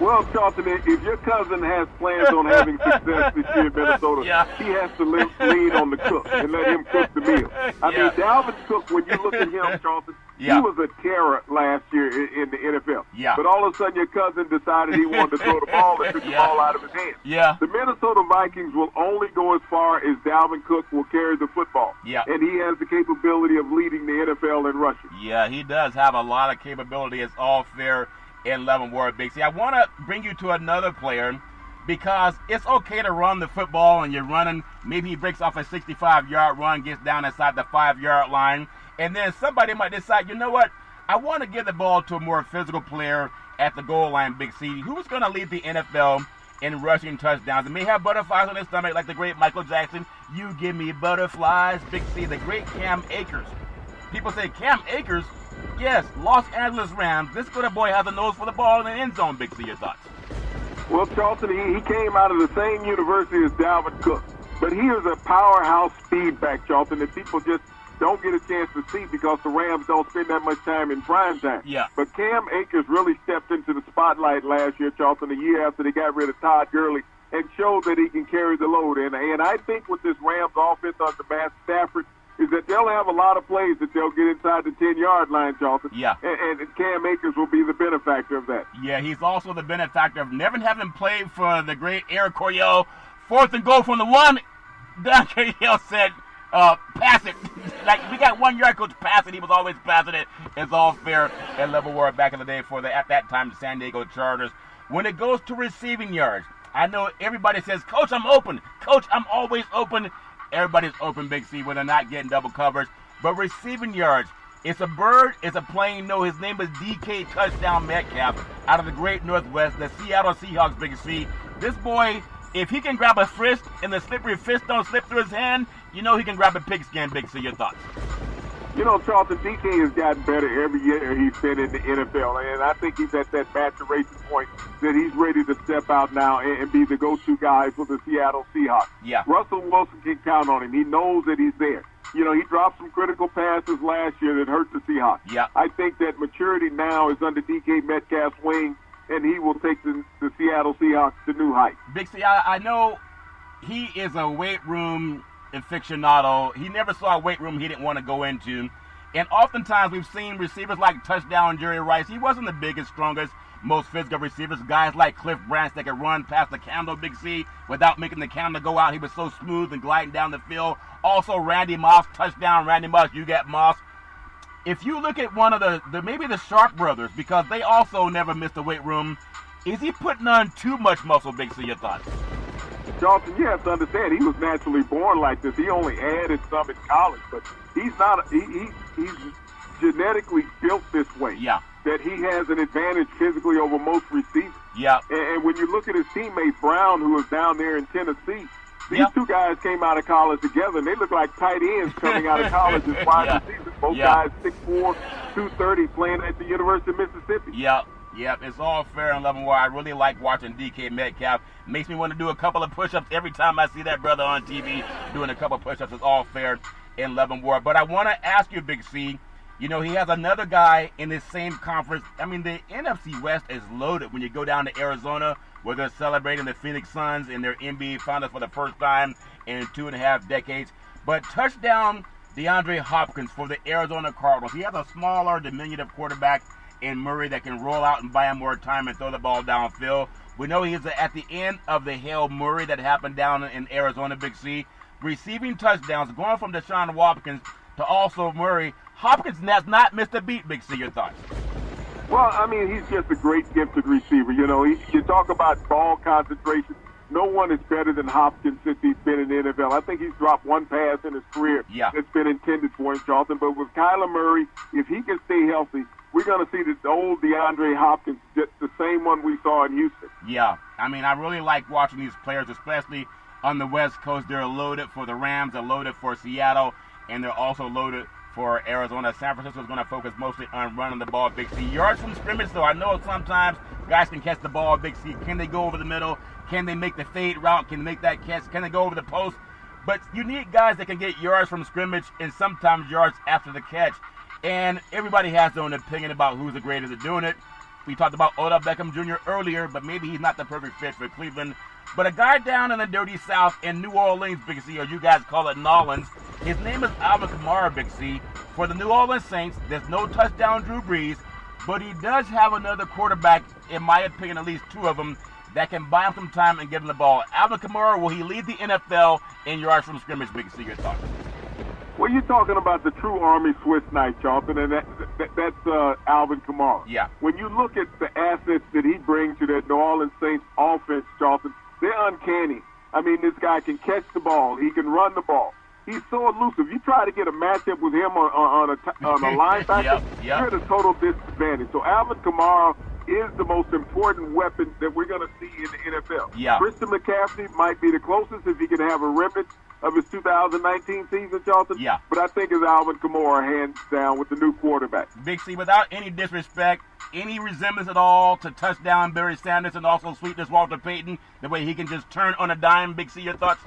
Well, Charlton, if your cousin has plans on having success this year in Minnesota, he has to lean on the cook and let him cook the meal. I mean, Dalvin Cook, when you look at him, Charlton, he was a terror last year in the NFL. Yeah. But all of a sudden, your cousin decided he wanted to throw the ball and took the ball out of his hands. Yeah. The Minnesota Vikings will only go as far as Dalvin Cook will carry the football. Yeah. And he has the capability of leading the NFL in rushing. Yeah, he does have a lot of capability. It's all fair in level war, Big C. I want to bring you to another player because it's okay to run the football and you're running. Maybe he breaks off a 65-yard run, gets down inside the 5-yard line, and then somebody might decide, you know what, I want to give the ball to a more physical player at the goal line, Big C. Who's going to lead the NFL in rushing touchdowns? It may have butterflies on his stomach like the great Michael Jackson. You give me butterflies, Big C. The great Cam Akers. People say Cam Akers Yes, Los Angeles Rams. This good boy has a nose for the ball in the end zone, Big C. Your thoughts? Well, Charlton, he came out of the same university as Dalvin Cook. But he is a powerhouse speed back, Charlton, that people just don't get a chance to see because the Rams don't spend that much time in prime time. Yeah. But Cam Akers really stepped into the spotlight last year, Charlton, a year after they got rid of Todd Gurley, and showed that he can carry the load. And I think with this Rams offense under Matt Stafford is that they'll have a lot of plays that they'll get inside the 10-yard line, Charlton. Yeah. And Cam Akers will be the benefactor of that. Yeah, he's also the benefactor of never having played for the great Eric Coryell. 4th and goal from the 1. Don Coryell said, pass it. Like, we got 1 yard, coach, pass it. He was always passing it. It's all fair and level war back in the day for the, at that time, the San Diego Chargers. When it goes to receiving yards, I know everybody says, Coach, I'm open. Coach, I'm always open. Everybody's open, Big C, when they're not getting double coverage. But receiving yards, it's a bird, it's a plane. No, his name is DK Touchdown Metcalf out of the great Northwest, the Seattle Seahawks, Big C. This boy, if he can grab a fist and the slippery fist don't slip through his hand, you know he can grab a pigskin, Big C. Your thoughts? You know, Charlton, DK has gotten better every year he's been in the NFL, and I think he's at that maturation point that he's ready to step out now and be the go-to guy for the Seattle Seahawks. Yeah. Russell Wilson can count on him. He knows that he's there. You know, he dropped some critical passes last year that hurt the Seahawks. Yeah. I think that maturity now is under DK Metcalf's wing, and he will take the Seattle Seahawks to new heights. Big C, I know he is a weight room aficionado. He never saw a weight room he didn't want to go into. And oftentimes we've seen receivers like touchdown Jerry Rice. He wasn't the biggest, strongest, most physical receivers. Guys like Cliff Branch that could run past the candle, Big C, without making the candle go out. He was so smooth and gliding down the field. Also Randy Moss, touchdown Randy Moss. You got Moss. If you look at one of the maybe the Sharp brothers, because they also never missed a weight room, is he putting on too much muscle, Big C? Your thoughts? Charlton, you have to understand, he was naturally born like this. He only added some in college, but he's not. He's genetically built this way. Yeah. That he has an advantage physically over most receivers. Yeah. And when you look at his teammate Brown, who was down there in Tennessee, these two guys came out of college together, and they look like tight ends coming out of college as wide receivers. Both guys 6'4", 230, playing at the University of Mississippi. Yep, it's all fair and level. I really like watching DK Metcalf. Makes me want to do a couple of push-ups every time I see that brother on TV doing a couple of push-ups. It's all fair in love and war. But I want to ask you, Big C, you know, he has another guy in this same conference. I mean, the NFC West is loaded when you go down to Arizona, where they're celebrating the Phoenix Suns and their NBA Finals for the first time in 2.5 decades. But touchdown DeAndre Hopkins for the Arizona Cardinals. He has a smaller, diminutive quarterback in Murray that can roll out and buy him more time and throw the ball downfield. We know he's at the end of the Hail Murray that happened down in Arizona, Big C. Receiving touchdowns, going from Deshaun Watkins to also Murray. Hopkins has not missed a beat, Big C. Your thoughts? Well, I mean, he's just a great gifted receiver. You know, you talk about ball concentration. No one is better than Hopkins since he's been in the NFL. I think he's dropped one pass in his career that's been intended for him, Charlton. But with Kyler Murray, if he can stay healthy, we're going to see the old DeAndre Hopkins, just the same one we saw in Houston. Yeah, I mean, I really like watching these players, especially on the West Coast. They're loaded for the Rams, they're loaded for Seattle, and they're also loaded for Arizona. San Francisco is going to focus mostly on running the ball, Big C. Yards from scrimmage, though, I know sometimes guys can catch the ball, Big C. Can they go over the middle? Can they make the fade route? Can they make that catch? Can they go over the post? But you need guys that can get yards from scrimmage and sometimes yards after the catch. And everybody has their own opinion about who's the greatest at doing it. We talked about Odell Beckham Jr. earlier, but maybe he's not the perfect fit for Cleveland. But a guy down in the dirty South in New Orleans, Big C, or you guys call it Nolans, his name is Alvin Kamara, Big C. For the New Orleans Saints, there's no touchdown Drew Brees, but he does have another quarterback, in my opinion, at least two of them, that can buy him some time and give him the ball. Alvin Kamara, will he lead the NFL in yards from scrimmage, Big C? Your thoughts? Well, you're talking about the true Army Swiss knife, Charlton, and that's Alvin Kamara. Yeah. When you look at the assets that he brings to that New Orleans Saints offense, Charlton, they're uncanny. I mean, this guy can catch the ball. He can run the ball. He's so elusive. You try to get a matchup with him on a linebacker, you're at a total disadvantage. So Alvin Kamara is the most important weapon that we're going to see in the NFL. Yeah. Christian McCaffrey might be the closest if he can have a remnant of his 2019 season, Charlton. Yeah. But I think it's Alvin Kamara hands down with the new quarterback. Big C, without any disrespect, any resemblance at all to touchdown Barry Sanders and also sweetness Walter Payton, the way he can just turn on a dime. Big C, your thoughts?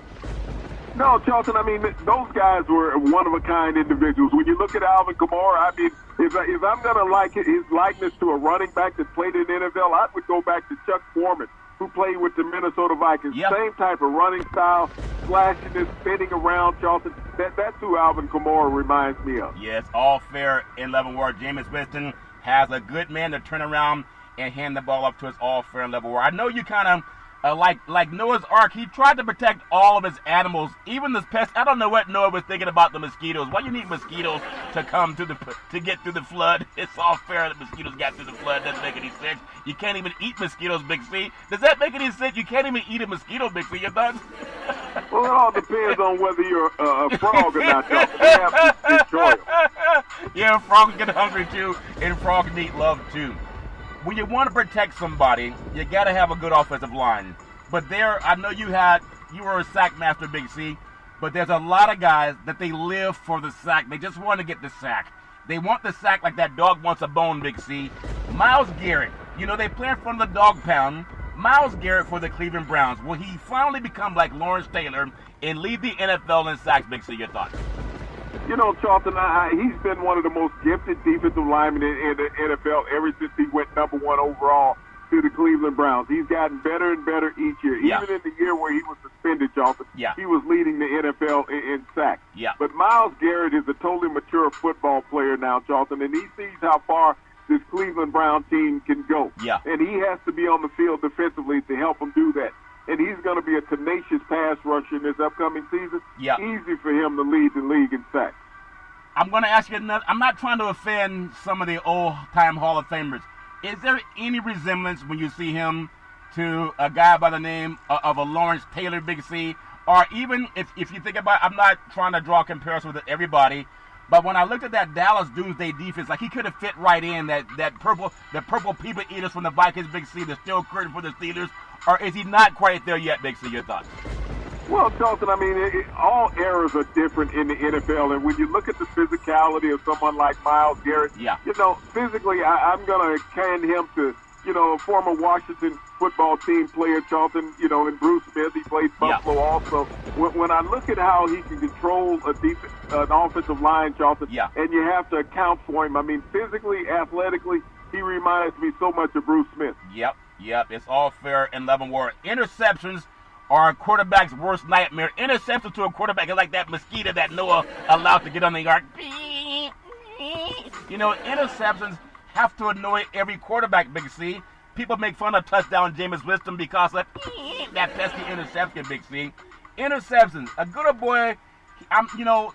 No, Charlton, I mean, those guys were one-of-a-kind individuals. When you look at Alvin Kamara, I mean, if I'm going to like his likeness to a running back that played in the NFL, I would go back to Chuck Foreman, who played with the Minnesota Vikings. Yep. Same type of running style, slashiness, spinning around, Charlton. That's who Alvin Kamara reminds me of. Yes, all fair in level war. Jameis Winston has a good man to turn around and hand the ball up to his all fair in level war. I know you kind of like Noah's Ark. He tried to protect all of his animals, even this pest. I don't know what Noah was thinking about the mosquitoes. Why you need mosquitoes to come to get through the flood? It's all fair that mosquitoes got through the flood. Doesn't make any sense. You can't even eat mosquitoes, Big C. Does that make any sense? You can't even eat a mosquito, Big C. Your thoughts? Well, it all depends on whether you're a frog or not, Charlton. They have to destroy them. Yeah, frogs get hungry too, and frogs need love too. When you want to protect somebody, you got to have a good offensive line. But I know you were a sack master, Big C, but there's a lot of guys that they live for the sack. They just want to get the sack. They want the sack like that dog wants a bone, Big C. Myles Garrett, they play in front of the dog pound. Myles Garrett for the Cleveland Browns. Will he finally become like Lawrence Taylor and lead the NFL in sacks, Big C? Your thoughts? Charlton, he's been one of the most gifted defensive linemen in the NFL ever since he went number 1 overall to the Cleveland Browns. He's gotten better and better each year. Yeah. Even in the year where he was suspended, Charlton, yeah, he was leading the NFL in sacks. Yeah. But Myles Garrett is a totally mature football player now, Charlton, and he sees how far this Cleveland Brown team can go. Yeah. And he has to be on the field defensively to help them do that. And he's going to be a tenacious pass rusher in this upcoming season. Yeah. Easy for him to lead the league in sacks. I'm going to ask you another. I'm not trying to offend some of the old-time Hall of Famers. Is there any resemblance when you see him to a guy by the name of a Lawrence Taylor, Big C? Or even if you think about it, I'm not trying to draw a comparison with everybody, but when I looked at that Dallas Doomsday defense, like he could have fit right in the purple people eaters from the Vikings, Big C, the steel curtain for the Steelers, or is he not quite there yet, Big C? Your thoughts? Well, Charlton, I mean, all eras are different in the NFL, and when you look at the physicality of someone like Myles Garrett, yeah, physically, I'm going to can him to, a former Washington football team player, Charlton, and Bruce Smith. He played Buffalo also. When I look at how he can control an offensive line, Charlton, and you have to account for him, I mean, physically, athletically, he reminds me so much of Bruce Smith. Yep. It's all fair in love and war. Interceptions are a quarterback's worst nightmare. Interception to a quarterback is like that mosquito that Noah allowed to get on the yard. Interceptions have to annoy every quarterback, Big C. People make fun of touchdown Jameis Winston because of that pesky interception, Big C. Interceptions. A good old boy.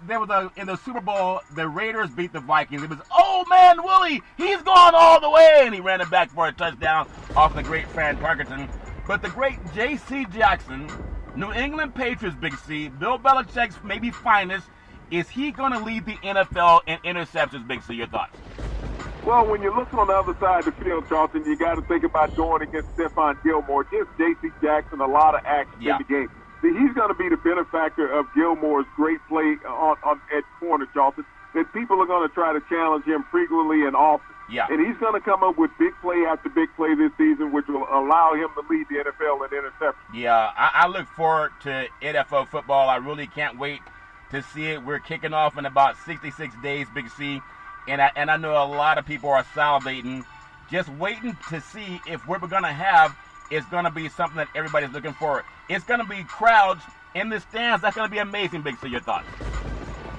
There was in the Super Bowl, the Raiders beat the Vikings. It was, oh man, Willie, he's gone all the way, and he ran it back for a touchdown off the great Fran Tarkenton. But the great J.C. Jackson, New England Patriots, Big C, Bill Belichick's maybe finest, is he going to lead the NFL in interceptions, Big C? Your thoughts? Well, when you look on the other side of the field, Charlton, you got to think about going against Stephon Gilmore. Just J.C. Jackson, a lot of action in the game. He's going to be the benefactor of Gilmore's great play at corner, Charlton, that people are going to try to challenge him frequently and often. Yeah. And he's going to come up with big play after big play this season, which will allow him to lead the NFL in interceptions. Yeah, I look forward to NFL football. I really can't wait to see it. We're kicking off in about 66 days, Big C, and I know a lot of people are salivating, just waiting to see if what we're going to have is going to be something that everybody's looking for. It's going to be crowds in the stands. That's going to be amazing, Big C. Your thoughts?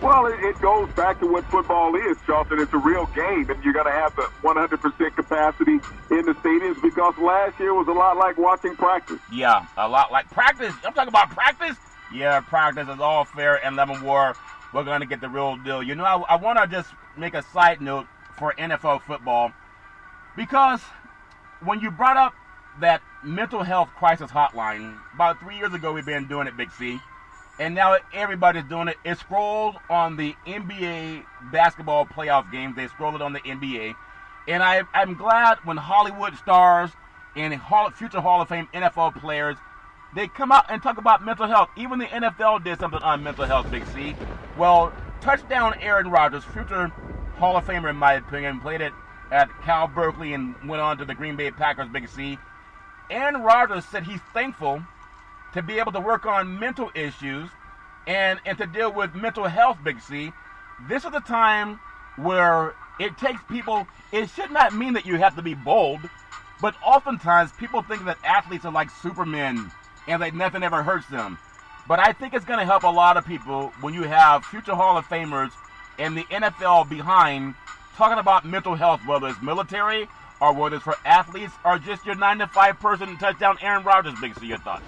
Well, it goes back to what football is, Charlton. It's a real game, and you're going to have the 100% capacity in the stadiums because last year was a lot like watching practice. Yeah, a lot like practice. I'm talking about practice. Yeah, practice is all fair and love and war. We're going to get the real deal. I want to just make a side note for NFL football because when you brought up that mental health crisis hotline, about 3 years ago we've been doing it, Big C. And now everybody's doing it. It's scrolled on the NBA basketball playoff games. They scroll it on the NBA. And I'm glad when Hollywood stars and future Hall of Fame NFL players they come out and talk about mental health. Even the NFL did something on mental health, Big C. Well, touchdown Aaron Rodgers, future Hall of Famer in my opinion, played it at Cal Berkeley and went on to the Green Bay Packers, Big C. Aaron Rodgers said he's thankful to be able to work on mental issues and to deal with mental health, Big C. This is a time where it takes people, it should not mean that you have to be bold, but oftentimes people think that athletes are like supermen and that nothing ever hurts them. But I think it's going to help a lot of people when you have future Hall of Famers and the NFL behind talking about mental health, whether it's military or whether it's for athletes or just your 9-to-5 person touchdown Aaron Rodgers. Big C, your thoughts?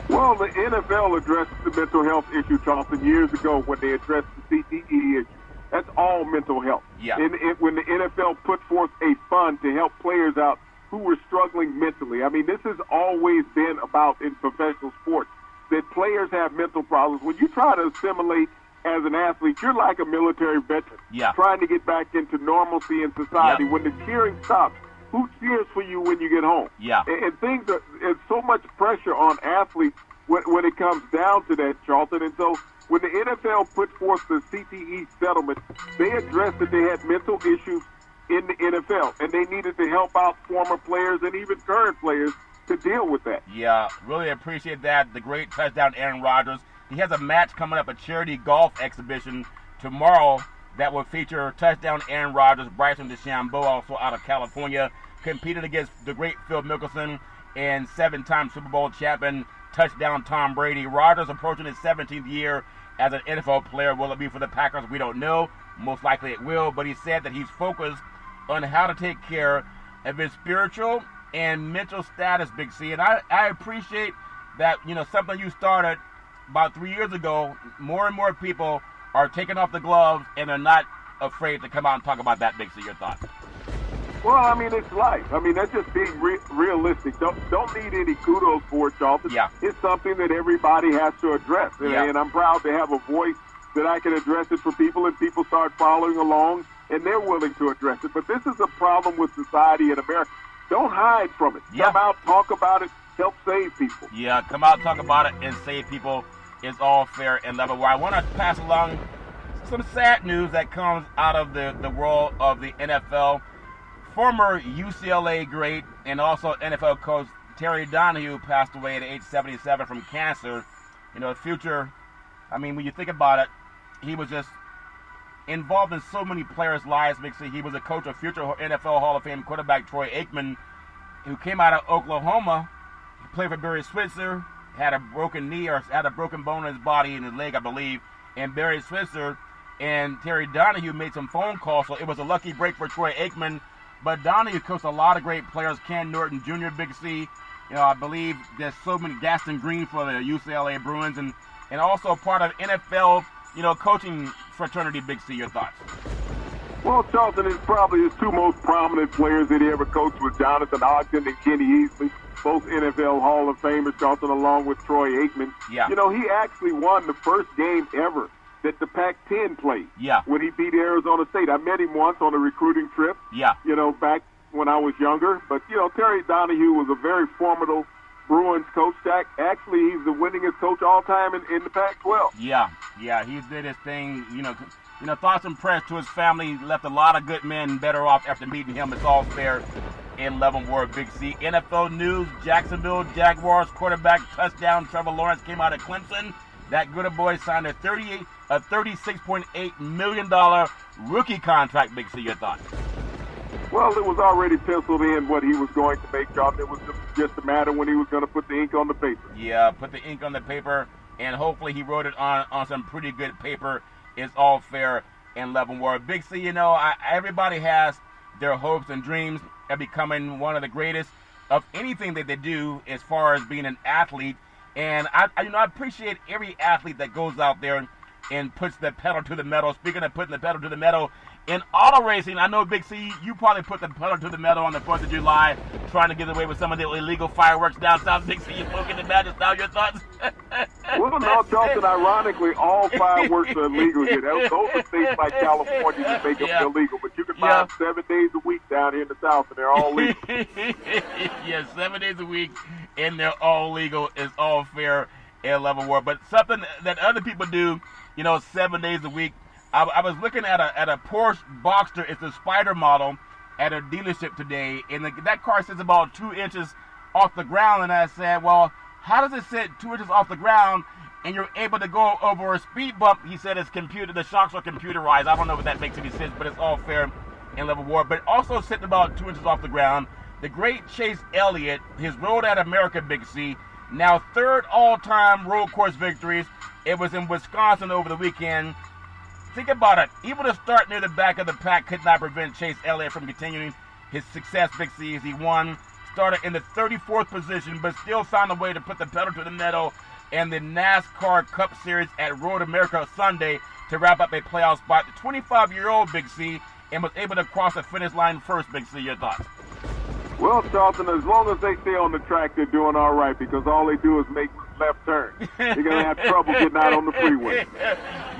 Well, the NFL addressed the mental health issue, Charleston, years ago when they addressed the CTE issue. That's all mental health. Yeah. And when the NFL put forth a fund to help players out who were struggling mentally, I mean, this has always been about in professional sports, that players have mental problems. When you try to assimilate as an athlete, you're like a military veteran, trying to get back into normalcy in society. When the cheering stops, who cheers for you when you get home? And things are, there's so much pressure on athletes when it comes down to that, Charlton. And so when the NFL put forth the CTE settlement, they addressed that they had mental issues in the NFL, and they needed to help out former players and even current players to deal with that. Yeah, really appreciate that. The great touchdown, Aaron Rodgers. He has a match coming up, a charity golf exhibition tomorrow that will feature touchdown Aaron Rodgers, Bryson DeChambeau, also out of California, competed against the great Phil Mickelson and 7-time Super Bowl champion touchdown Tom Brady. Rodgers approaching his 17th year as an NFL player. Will it be for the Packers? We don't know. Most likely it will, but he said that he's focused on how to take care of his spiritual and mental status, Big C. And I appreciate that, you know, something you started about 3 years ago. More and more people are taking off the gloves and are not afraid to come out and talk about that, Big C. Your thoughts? Well, I mean, it's life. I mean, that's just being realistic. Don't need any kudos for it, Charlton. It's something that everybody has to address. And I'm proud to have a voice that I can address it for people, and people start following along, and they're willing to address it. But this is a problem with society in America. Don't hide from it. Come out, talk about it, help save people. Come out, talk about it, and save people. Is all fair and level. Well, I want to pass along some sad news that comes out of the world of the NFL. Former UCLA great and also NFL coach Terry Donahue passed away at age 77 from cancer. You know, the future, I mean, when you think about it, he was just involved in so many players' lives. He was a coach of future NFL Hall of Fame quarterback Troy Aikman, who came out of Oklahoma. He played for Barry Switzer, had a broken knee or had a broken bone in his body, in his leg, I believe. And Barry Switzer and Terry Donahue made some phone calls, so it was a lucky break for Troy Aikman. But Donahue coached a lot of great players. Ken Norton Jr., Big C. You know, I believe there's so many. Gaston Green for the UCLA Bruins, and also part of NFL, you know, coaching fraternity. Big C, your thoughts? Well, Charlton is probably his two most prominent players that he ever coached with Jonathan Ogden and Kenny Easley, both NFL Hall of Famers, Charlton, along with Troy Aikman. You know, he actually won the first game ever that the Pac-10 played when he beat Arizona State. I met him once on a recruiting trip, you know, back when I was younger. But, you know, Terry Donahue was a very formidable Bruins coach. Actually, he's the winningest coach all time in the Pac-12. He did his thing. You know, thoughts and prayers to his family. He left a lot of good men better off after meeting him. It's all fair in Leavenworth, Big C. NFL news, Jacksonville Jaguars quarterback touchdown Trevor Lawrence came out of Clemson. That good boy signed a $36.8 million rookie contract. Big C, your thoughts? Well, it was already penciled in what he was going to make, John. It was just a matter when he was going to put the ink on the paper. Put the ink on the paper, and hopefully he wrote it on some pretty good paper. It's all fair in Leavenworth. Big C, you know, everybody has their hopes and dreams of becoming one of the greatest of anything that they do as far as being an athlete. And I appreciate every athlete that goes out there and puts the pedal to the metal. Speaking of putting the pedal to the metal, in auto racing, I know, Big C, you probably put the pedal to the metal on the 4th of July, trying to get away with some of the illegal fireworks down south. Big C, you smoking the badges now. Your thoughts? Well, no, Charlton, ironically, all fireworks are illegal here. Those are states like California that make them illegal. But you can find 7 days a week down here in the South, and they're all legal. 7 days a week and they're all legal. It's all fair and level war. But something that other people do, 7 days a week. I was looking at a Porsche Boxster. It's a Spider model at a dealership today, and that car sits about 2 inches off the ground. And I said, well, how does it sit 2 inches off the ground and you're able to go over a speed bump? He said it's the shocks are computerized. I don't know if that makes any sense, but it's all fair and level war. But also sitting about 2 inches off the ground, the great Chase Elliott, his Road at America Big C, now 3rd all-time road course victories. It was in Wisconsin over the weekend. Think about it. Even to start near the back of the pack could not prevent Chase Elliott from continuing his success Big C as he won. Started in the 34th position, but still found a way to put the pedal to the metal in the NASCAR Cup Series at Road America Sunday to wrap up a playoff spot. The 25-year-old Big C and was able to cross the finish line first. Big C, your thoughts? Well, Charlton, as long as they stay on the track, they're doing all right because all they do is make left turns. You're going to have trouble getting out on the freeway.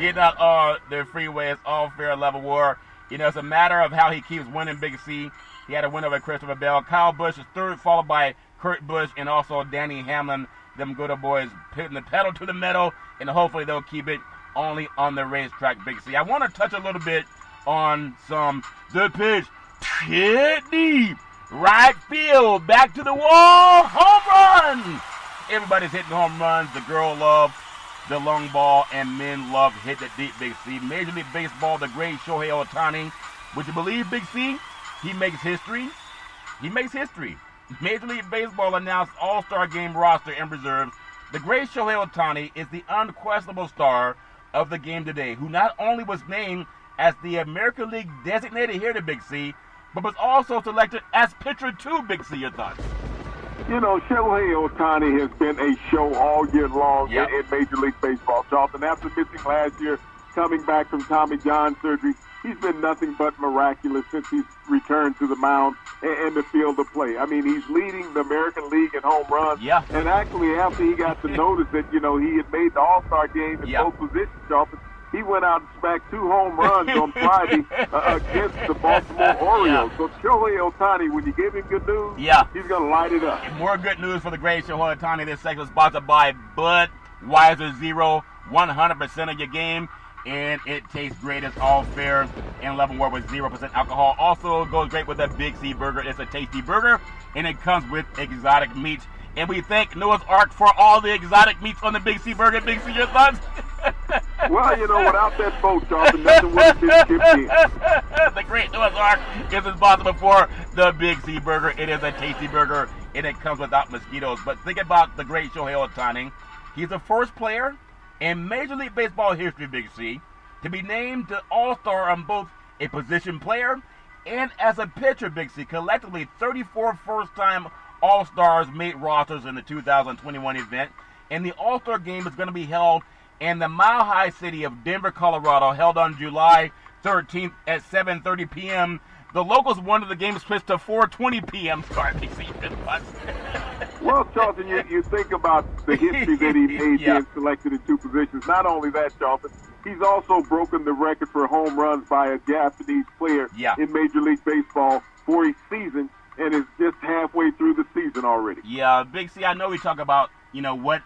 Getting out on the freeway is all fair level war. It's a matter of how he keeps winning Big C. He had a win over Christopher Bell. Kyle Busch is 3rd, followed by Kurt Busch and also Danny Hamlin. Them good boys putting the pedal to the metal, and hopefully they'll keep it only on the racetrack Big C. I want to touch a little bit on the pitch. Hit deep. Right field, back to the wall, home run! Everybody's hitting home runs. The girl love the long ball, and men love hit the deep Big C. Major League Baseball, the great Shohei Ohtani. Would you believe, Big C? He makes history. He makes history. Major League Baseball announced All-Star Game roster and reserves. The great Shohei Ohtani is the unquestionable star of the game today, who not only was named as the American League designated hitter Big C, but was also selected as pitcher too. Big C, your thoughts? Shohei Ohtani has been a show all year long in Major League Baseball, Charlton. After missing last year, coming back from Tommy John surgery, he's been nothing but miraculous since he's returned to the mound and the field of play. I mean, he's leading the American League in home runs. Yeah. And actually, after he got the notice that, he had made the All-Star game in both positions, Charlton, he went out and smacked 2 home runs on Friday against the Baltimore Orioles. So Shohei Ohtani, when you give him good news, he's going to light it up. More good news for the great Shohei Ohtani. This segment is sponsored by Budweiser Zero, 100% of your game, and it tastes great. It's all fair and level war with 0% alcohol. Also goes great with a Big C burger. It's a tasty burger, and it comes with exotic meats. And we thank Noah's Ark for all the exotic meats on the Big C burger. Big C, your thoughts? Well, without that boat, Charlton, nothing would have been chipped in. The great Noah's Ark is responsible for the Big C burger. It is a tasty burger, and it comes without mosquitoes. But think about the great Shohei Ohtani. He's the first player in Major League Baseball history, Big C, to be named to All-Star on both a position player and as a pitcher, Big C. Collectively, 34 first-time All-Stars made rosters in the 2021 event. And the All-Star game is going to be held in the Mile High city of Denver, Colorado, held on July 13th at 7:30 p.m. The locals wanted the game switched to 4:20 p.m. start. Big C, well, Charlton, you think about the history that he made being selected in 2 positions. Not only that, Charlton, he's also broken the record for home runs by a Japanese player in Major League Baseball for a season, and is just halfway through the season already. Yeah, Big C, I know we talk about, what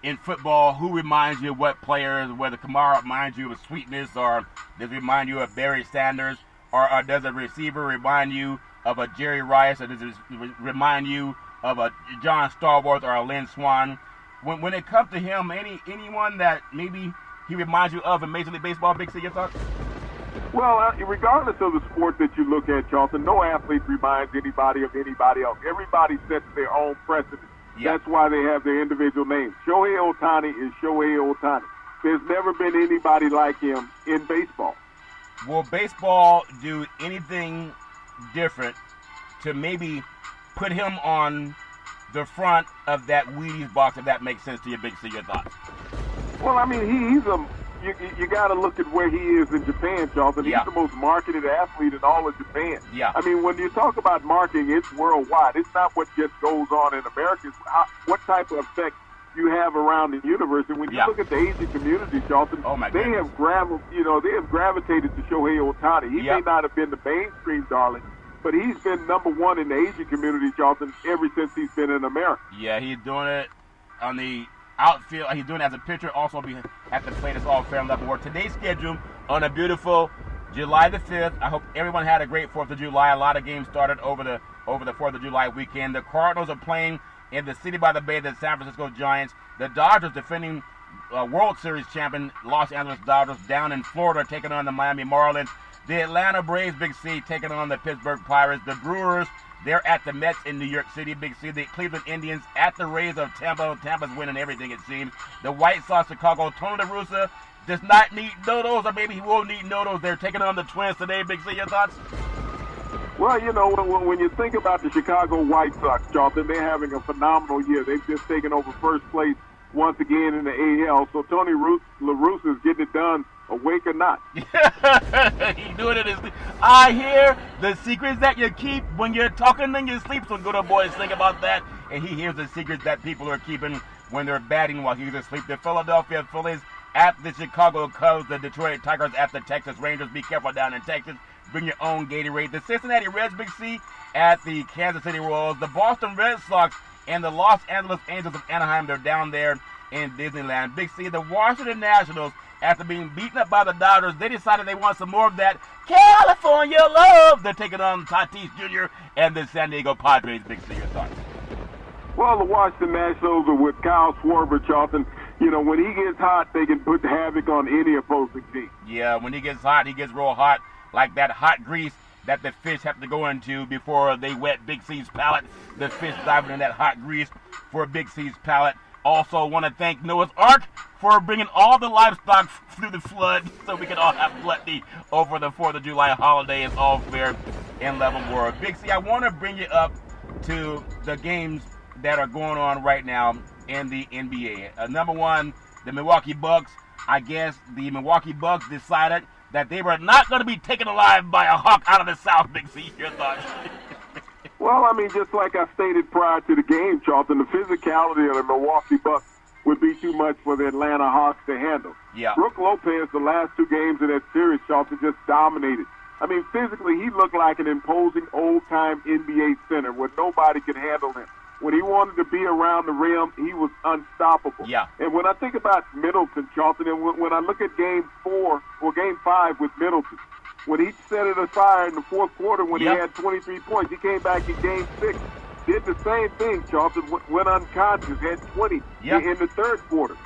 in football, who reminds you of what players, whether Kamara reminds you of Sweetness, or does it remind you of Barry Sanders, or does a receiver remind you of a Jerry Rice, or does it remind you of a John Stallworth or a Lynn Swan? When it comes to him, anyone that maybe he reminds you of in Major League Baseball, Big C, your thoughts? Well, regardless of the sport that you look at, Charlton, no athlete reminds anybody of anybody else. Everybody sets their own precedent. That's why they have their individual names. Shohei Ohtani is Shohei Ohtani. There's never been anybody like him in baseball. Will baseball do anything different to maybe put him on the front of that Wheaties box, if that makes sense to you, Big C? Your thoughts? Well, I mean, he's a... You got to look at where he is in Japan, Charlton. He's the most marketed athlete in all of Japan. I mean, when you talk about marketing, it's worldwide. It's not what just goes on in America. It's what type of effect you have around the universe. And when you look at the Asian community, Charlton, they have gravitated to Shohei Ohtani. He may not have been the mainstream darling, but he's been number one in the Asian community, Charlton, ever since he's been in America. Yeah, he's doing it on the outfield. He's doing it as a pitcher, also at the plate. It's all fair and level work. Today's schedule on a beautiful July the 5th. I hope everyone had a great 4th of July. A lot of games started over the 4th of July weekend. The Cardinals are playing in the city by the bay, the San Francisco Giants. The Dodgers, defending World Series champion Los Angeles Dodgers, down in Florida, taking on the Miami Marlins. The Atlanta Braves, Big C, taking on the Pittsburgh Pirates. The Brewers, they're at the Mets in New York City, Big C. The Cleveland Indians at the Rays of Tampa. Tampa's winning everything, it seems. The White Sox, Chicago. Tony La Russa does not need no-nos, or maybe he will need no-nos. They're taking on the Twins today, Big C. Your thoughts? Well, you know, when you think about the Chicago White Sox, Charlton, they're having a phenomenal year. They've just taken over first place once again in the AL. So Tony La Russa is getting it done, awake or not. He's doing it. I hear the secrets that you keep when you're talking in your sleep. So good old boys think about that. And he hears the secrets that people are keeping when they're batting while he's asleep. The Philadelphia Phillies at the Chicago Cubs. The Detroit Tigers at the Texas Rangers. Be careful down in Texas. Bring your own Gatorade. The Cincinnati Reds, Big C, at the Kansas City Royals. The Boston Red Sox and the Los Angeles Angels of Anaheim, they're down there in Disneyland. Big C, the Washington Nationals, after being beaten up by the Dodgers, they decided they want some more of that California love. They're taking on Tatis Jr. and the San Diego Padres. Big C, your thoughts? Well, the Washington Nationals are with Kyle Schwarber, Charlton. You know, when he gets hot, they can put havoc on any opposing team. Yeah, when he gets hot, he gets real hot, like that hot grease that the fish have to go into before they wet Big C's palate. The fish diving in that hot grease for Big C's palate. Also want to thank Noah's Ark for bringing all the livestock through the flood so we can all have gluttony over the 4th of July holiday. It's all fair and level war. Big C, I want to bring you up to the games that are going on right now in the NBA. Number one, the Milwaukee Bucks. I guess the Milwaukee Bucks decided that they were not going to be taken alive by a hawk out of the South. Big C, your thoughts? Well, I mean, just like I stated prior to the game, Charlton, the physicality of the Milwaukee Bucks would be too much for the Atlanta Hawks to handle. Yeah. Brook Lopez, the last two games of that series, Charlton, just dominated. I mean, physically, he looked like an imposing old-time NBA center where nobody could handle him. When he wanted to be around the rim, he was unstoppable. Yeah. And when I think about Middleton, Charlton, and when I look at Game 5 with Middleton, when he set it aside in the fourth quarter when he had 23 points, he came back in Game 6, did the same thing, Charlton, went unconscious, had 20 in the third quarter.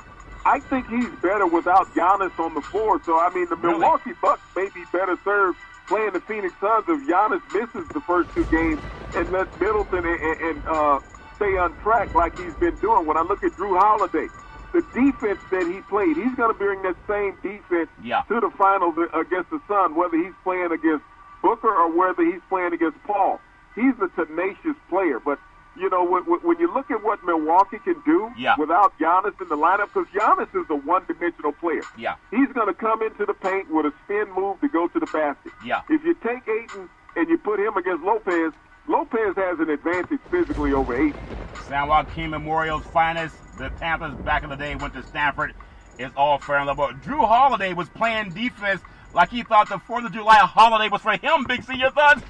I think he's better without Giannis on the floor. So, I mean, the Milwaukee Bucks may be better served playing the Phoenix Suns if Giannis misses the first two games and lets Middleton and stay on track like he's been doing. When I look at Drew Holiday, the defense that he played, he's going to bring that same defense to the finals against the Suns, whether he's playing against Booker or whether he's playing against Paul. He's a tenacious player. But, you know, when you look at what Milwaukee can do without Giannis in the lineup, because Giannis is a one-dimensional player. Yeah. He's going to come into the paint with a spin move to go to the basket. Yeah. If you take Ayton and you put him against Lopez, Lopez has an advantage physically over Ayton. San Joaquin Memorial's finest. The Panthers back in the day went to Stanford. It's all fair and level. Drew Holiday was playing defense like he thought the 4th of July holiday was for him. Big C, your thoughts?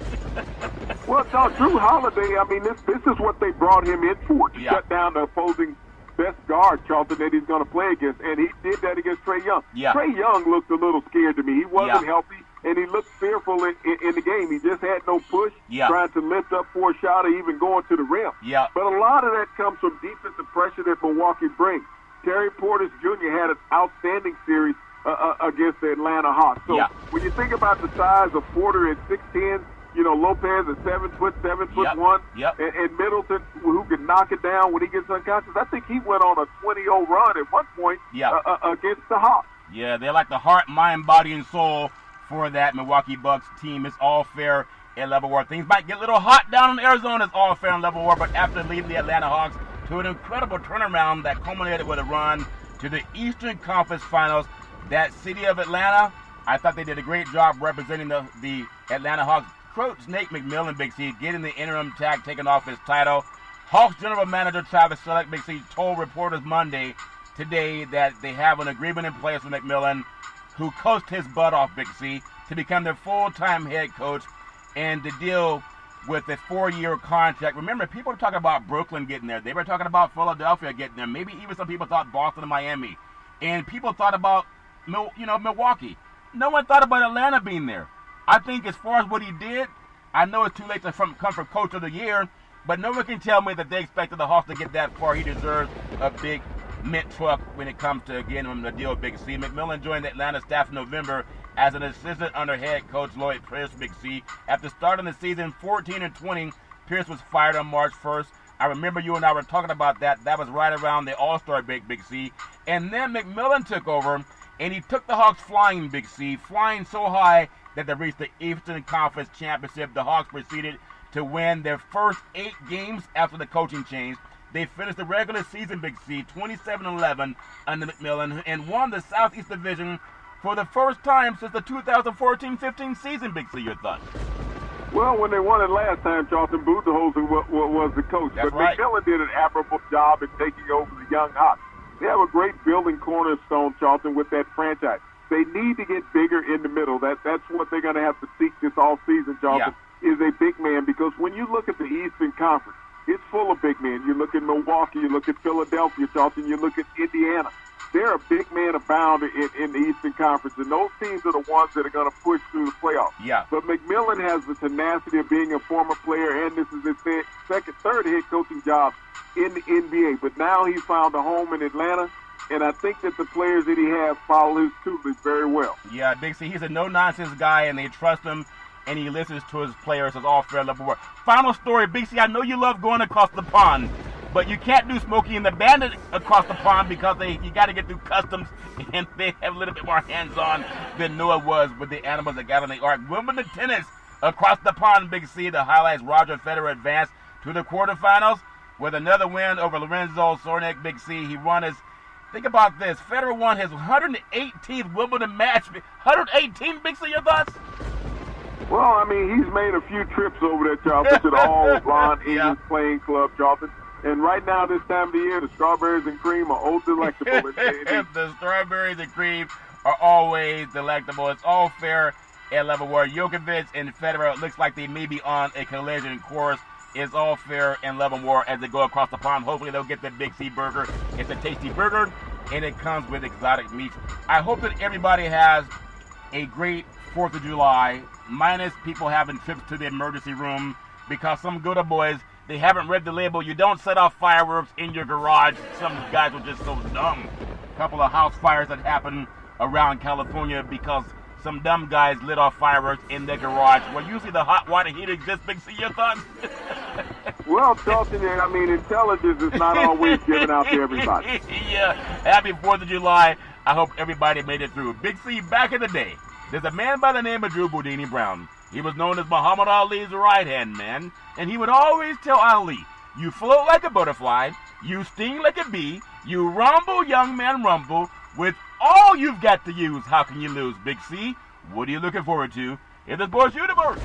Well, no, Drew Holiday, I mean, this is what they brought him in for, to shut down the opposing best guard, Charlton, that he's going to play against. And he did that against Trae Young. Yeah. Trae Young looked a little scared to me. He wasn't healthy, and he looked fearful in the game. He just had no push, trying to lift up for a shot or even going to the rim. Yeah. But a lot of that comes from defensive pressure that Milwaukee brings. Terry Portis Jr. had an outstanding series against the Atlanta Hawks. So when you think about the size of Porter at 6'10", you know, Lopez at 7 foot 1, and Middleton, who can knock it down when he gets unconscious. I think he went on a 20-0 run at one point against the Hawks. Yeah, they're like the heart, mind, body, and soul for that Milwaukee Bucks team. It's all fair and level war. Things might get a little hot down in Arizona. It's all fair and level war. But after leading the Atlanta Hawks to an incredible turnaround that culminated with a run to the Eastern Conference Finals, that city of Atlanta, I thought they did a great job representing the Atlanta Hawks. Coach Nate McMillan, Big C, getting the interim tag, taking off his title. Hawks general manager Travis Selleck, Big C, told reporters today that they have an agreement in place with McMillan, who coached his butt off, Big C, to become their full-time head coach. And the deal with a 4-year contract. Remember, people were talking about Brooklyn getting there. They were talking about Philadelphia getting there. Maybe even some people thought Boston and Miami. And people thought about, Milwaukee. No one thought about Atlanta being there. I think as far as what he did, I know it's too late to come from Coach of the Year, but no one can tell me that they expected the Hawks to get that far. He deserves a big mint truck when it comes to getting him the deal with Big C. McMillan joined the Atlanta staff in November as an assistant under head coach Lloyd Pierce, Big C. After starting the season 14-20, Pierce was fired on March 1st. I remember you and I were talking about that. That was right around the All-Star break, Big C. And then McMillan took over, and he took the Hawks flying, Big C, flying so high that they reached the Eastern Conference Championship. The Hawks proceeded to win their first 8 games after the coaching change. They finished the regular season, Big C, 27-11 under McMillan, and won the Southeast Division for the first time since the 2014-15 season, Big C. Your thoughts? Well, when they won it last time, Charlton Budenholzer was the coach. That's but right. McMillan did an admirable job in taking over the young Hawks. They have a great building cornerstone, Charlton, with that franchise. They need to get bigger in the middle. That's what they're going to have to seek this offseason, Charlton, is a big man. Because when you look at the Eastern Conference, it's full of big men. You look at Milwaukee, you look at Philadelphia, Charlton, you look at Indiana. They're a big man abound in the Eastern Conference, and those teams are the ones that are going to push through the playoffs. Yeah. But McMillan has the tenacity of being a former player, and this is his third head coaching job in the NBA. But now he's found a home in Atlanta, and I think that the players that he has follow his tutelage very well. Yeah, Big C, he's a no-nonsense guy, and they trust him, and he listens to his players. It's all fair level work. Final story, Big C, I know you love going across the pond, but you can't do Smokey and the Bandit across the pond because you got to get through customs, and they have a little bit more hands-on than Noah was with the animals that got on the ark. Wimbledon tennis across the pond, Big C. The highlights: Roger Federer advanced to the quarterfinals with another win over Lorenzo Sornek, Big C. He won his, think about this, Federer won his 118th Wimbledon match. 118, Big C, your thoughts? Well, I mean, he's made a few trips over there, Charlton, to the All Blonde Eagles Playing Club, Charlton. And right now, this time of the year, the strawberries and cream are all delectable. The strawberries and cream are always delectable. It's all fair at level where Djokovic and Federer, it looks like they may be on a collision course. It's all fair and level war as they go across the pond. Hopefully they'll get the Big C burger. It's a tasty burger, and it comes with exotic meats. I hope that everybody has a great 4th of July, minus people having trips to the emergency room, because some good boys, they haven't read the label. You don't set off fireworks in your garage. Some guys were just so dumb. A couple of house fires that happened around California because some dumb guys lit off fireworks in their garage. Well, usually the hot water heater exists. Big C, your thoughts? Well, Charlton, I mean, intelligence is not always given out to everybody. Yeah, happy 4th of July. I hope everybody made it through. Big C, back in the day, there's a man by the name of Drew Boudini Brown. He was known as Muhammad Ali's right-hand man, and he would always tell Ali, you float like a butterfly, you sting like a bee, you rumble, young man, rumble. With all you've got to use, how can you lose, Big C? What are you looking forward to in the sports universe?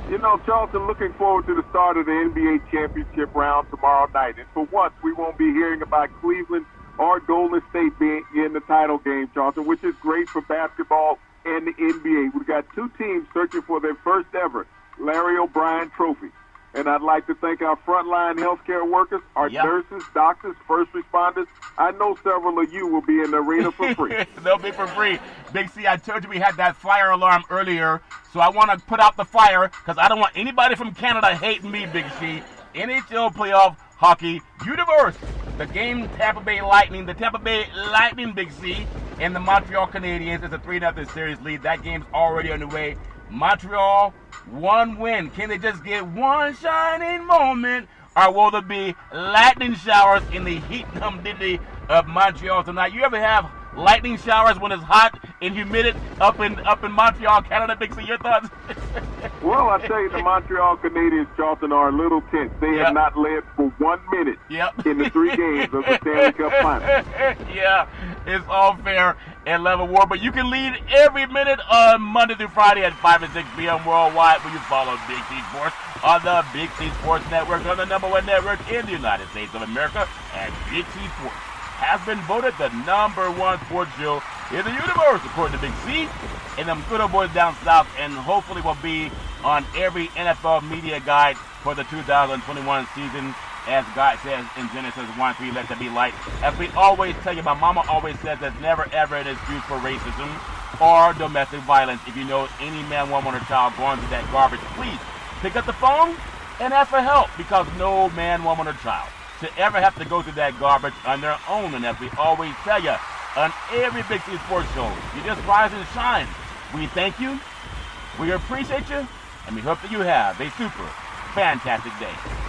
You know, Charlton, looking forward to the start of the NBA championship round tomorrow night. And for once, we won't be hearing about Cleveland or Golden State being in the title game, Charlton, which is great for basketball and the NBA. We've got 2 teams searching for their first ever Larry O'Brien trophy. And I'd like to thank our frontline healthcare workers, our nurses, doctors, first responders. I know several of you will be in the arena for free. They'll be for free. Big C, I told you we had that fire alarm earlier, so I want to put out the fire because I don't want anybody from Canada hating me, Big C. NHL playoff hockey universe. The game Tampa Bay Lightning, Big C, and the Montreal Canadiens is a 3-0 series lead. That game's already underway. Montreal, 1 win. Can they just get one shining moment, or will there be lightning showers in the heat and humidity of Montreal tonight? You ever have lightning showers when it's hot and humid up in Montreal, Canada? Big C, your thoughts? Well, I tell you, the Montreal Canadiens, Charlton, are a little tense. They have not led for 1 minute in the 3 games of the Stanley Cup Final. Yeah, it's all fair and level war, but you can lead every minute on Monday through Friday at 5 and 6 p.m. worldwide when you follow Big C Sports on the Big C Sports Network, on the #1 network in the United States of America, and Big C Sports has been voted the #1 sports show in the universe, according to Big C, and them good old boys down south, and hopefully will be on every NFL media guide for the 2021 season. As God says in Genesis 1:3, let there be light. As we always tell you, my mama always says there's never ever an excuse for racism or domestic violence. If you know any man, woman, or child going through that garbage, please pick up the phone and ask for help, because no man, woman, or child should ever have to go through that garbage on their own. And as we always tell you on every Big C Sports Show, you just rise and shine. We thank you, we appreciate you, and we hope that you have a super fantastic day.